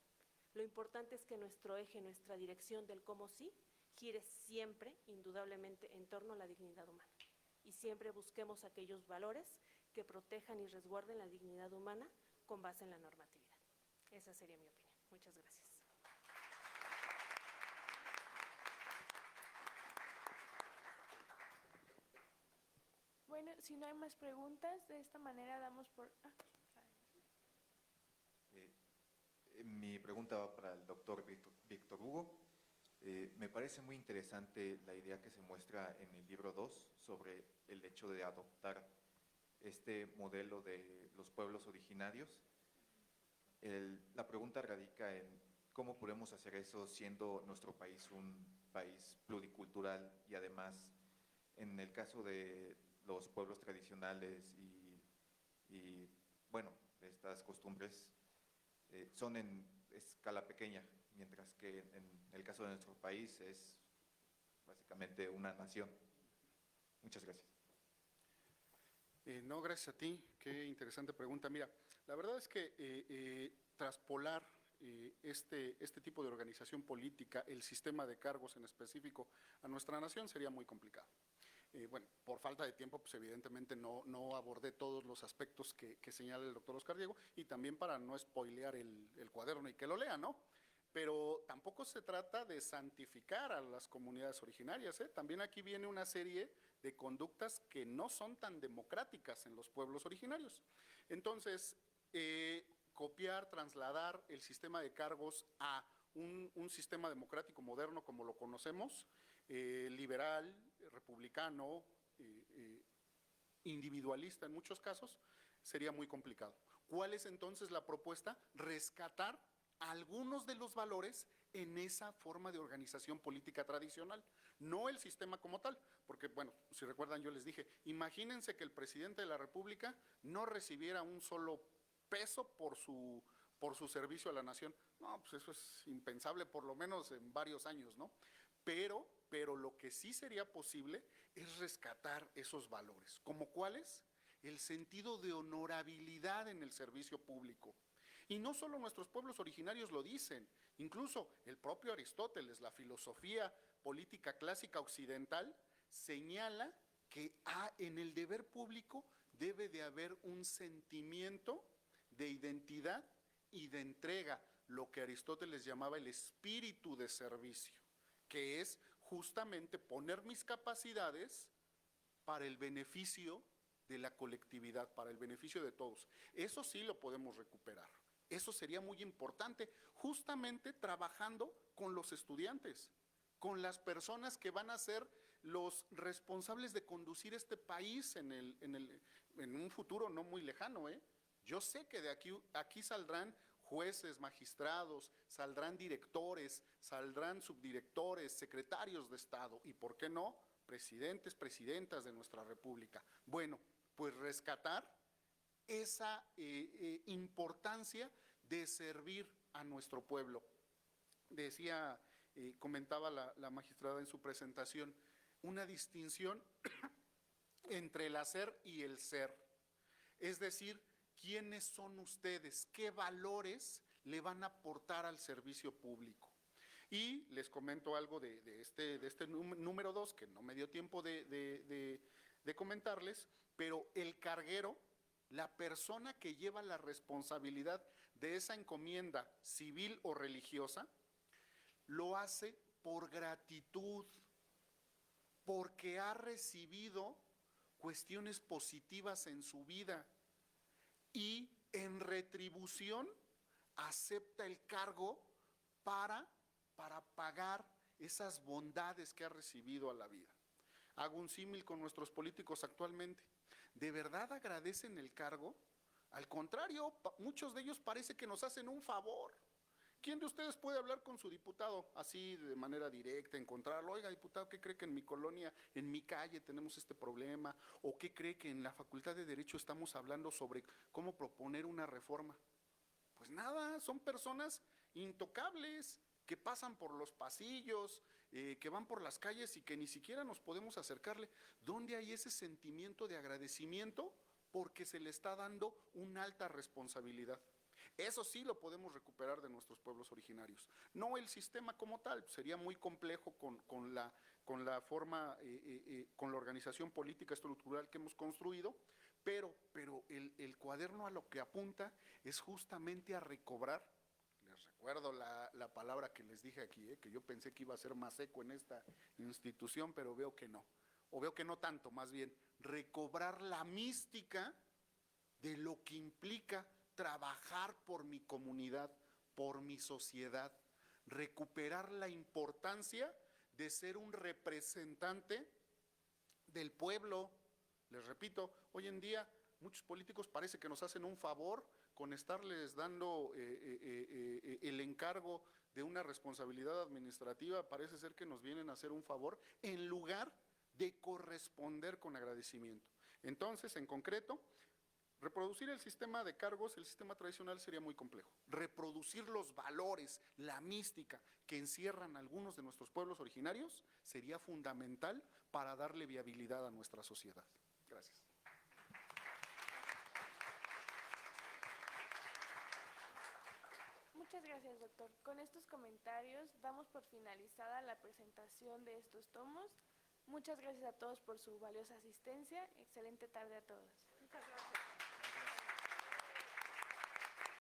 Lo importante es que nuestro eje, nuestra dirección del cómo sí, gire siempre, indudablemente, en torno a la dignidad humana. Y siempre busquemos aquellos valores que protejan y resguarden la dignidad humana con base en la normatividad. Esa sería mi opinión. Muchas gracias. Bueno, si no hay más preguntas, de esta manera damos por... Mi pregunta va para el doctor Víctor Hugo. Me parece muy interesante la idea que se muestra en el libro 2 sobre el hecho de adoptar este modelo de los pueblos originarios. La pregunta radica en cómo podemos hacer eso siendo nuestro país un país pluricultural y además, en el caso de los pueblos tradicionales y bueno, estas costumbres son en escala pequeña, mientras que en el caso de nuestro país es básicamente una nación. Muchas gracias. No, gracias a ti. Qué interesante pregunta. Mira, la verdad es que traspolar este tipo de organización política, el sistema de cargos en específico, a nuestra nación sería muy complicado. Bueno, por falta de tiempo, pues evidentemente no abordé todos los aspectos que señala el doctor Oscar Diego, y también para no spoilear el cuaderno y que lo lean, ¿no? Pero tampoco se trata de santificar a las comunidades originarias, ¿eh? También aquí viene una serie de conductas que no son tan democráticas en los pueblos originarios. Entonces, copiar, trasladar el sistema de cargos a un sistema democrático moderno como lo conocemos, liberal, republicano, individualista en muchos casos, sería muy complicado. ¿Cuál es entonces la propuesta? Rescatar algunos de los valores en esa forma de organización política tradicional, no el sistema como tal, porque bueno, si recuerdan yo les dije, imagínense que el presidente de la República no recibiera un solo peso por su servicio a la nación. No, pues eso es impensable, por lo menos en varios años, ¿no? Pero lo que sí sería posible es rescatar esos valores. ¿Como cuáles? El sentido de honorabilidad en el servicio público. Y no solo nuestros pueblos originarios lo dicen, incluso el propio Aristóteles, la filosofía política clásica occidental, señala que en el deber público debe de haber un sentimiento de identidad y de entrega, lo que Aristóteles llamaba el espíritu de servicio, que es justamente poner mis capacidades para el beneficio de la colectividad, para el beneficio de todos. Eso sí lo podemos recuperar. Eso sería muy importante, justamente trabajando con los estudiantes, con las personas que van a ser los responsables de conducir este país en un futuro no muy lejano, ¿eh? Yo sé que de aquí saldrán jueces, magistrados, saldrán directores, saldrán subdirectores, secretarios de Estado y, ¿por qué no?, presidentes, presidentas de nuestra República. Bueno, pues rescatar esa importancia de servir a nuestro pueblo. Comentaba la magistrada en su presentación, una distinción entre el hacer y el ser. Es decir, ¿quiénes son ustedes? ¿Qué valores le van a aportar al servicio público? Y les comento algo de este número 2, que no me dio tiempo de de comentarles, pero el carguero, la persona que lleva la responsabilidad de esa encomienda civil o religiosa, lo hace por gratitud, porque ha recibido cuestiones positivas en su vida y en retribución acepta el cargo para pagar esas bondades que ha recibido a la vida. Hago un símil con nuestros políticos actualmente. ¿De verdad agradecen el cargo? Al contrario, muchos de ellos parece que nos hacen un favor. ¿Quién de ustedes puede hablar con su diputado así de manera directa, encontrarlo? Oiga, diputado, ¿qué cree que en mi colonia, en mi calle tenemos este problema? ¿O qué cree que en la Facultad de Derecho estamos hablando sobre cómo proponer una reforma? Pues nada, son personas intocables que pasan por los pasillos, que van por las calles y que ni siquiera nos podemos acercarle. ¿Dónde hay ese sentimiento de agradecimiento? Porque se le está dando una alta responsabilidad. Eso sí lo podemos recuperar de nuestros pueblos originarios. No el sistema como tal, sería muy complejo con la forma, con la organización política estructural que hemos construido, pero el cuaderno a lo que apunta es justamente a recobrar. Les recuerdo la palabra que les dije aquí, que yo pensé que iba a ser más eco en esta institución, pero veo que no. O veo que no tanto, más bien, recobrar la mística de lo que implica trabajar por mi comunidad, por mi sociedad, recuperar la importancia de ser un representante del pueblo. Les repito, hoy en día muchos políticos parece que nos hacen un favor con estarles dando el encargo de una responsabilidad administrativa, parece ser que nos vienen a hacer un favor en lugar de corresponder con agradecimiento. Entonces, en concreto, reproducir el sistema de cargos, el sistema tradicional sería muy complejo. Reproducir los valores, la mística que encierran algunos de nuestros pueblos originarios sería fundamental para darle viabilidad a nuestra sociedad. Gracias. Muchas gracias, doctor. Con estos comentarios damos por finalizada la presentación de estos tomos. Muchas gracias a todos por su valiosa asistencia. Excelente tarde a todos. Muchas gracias.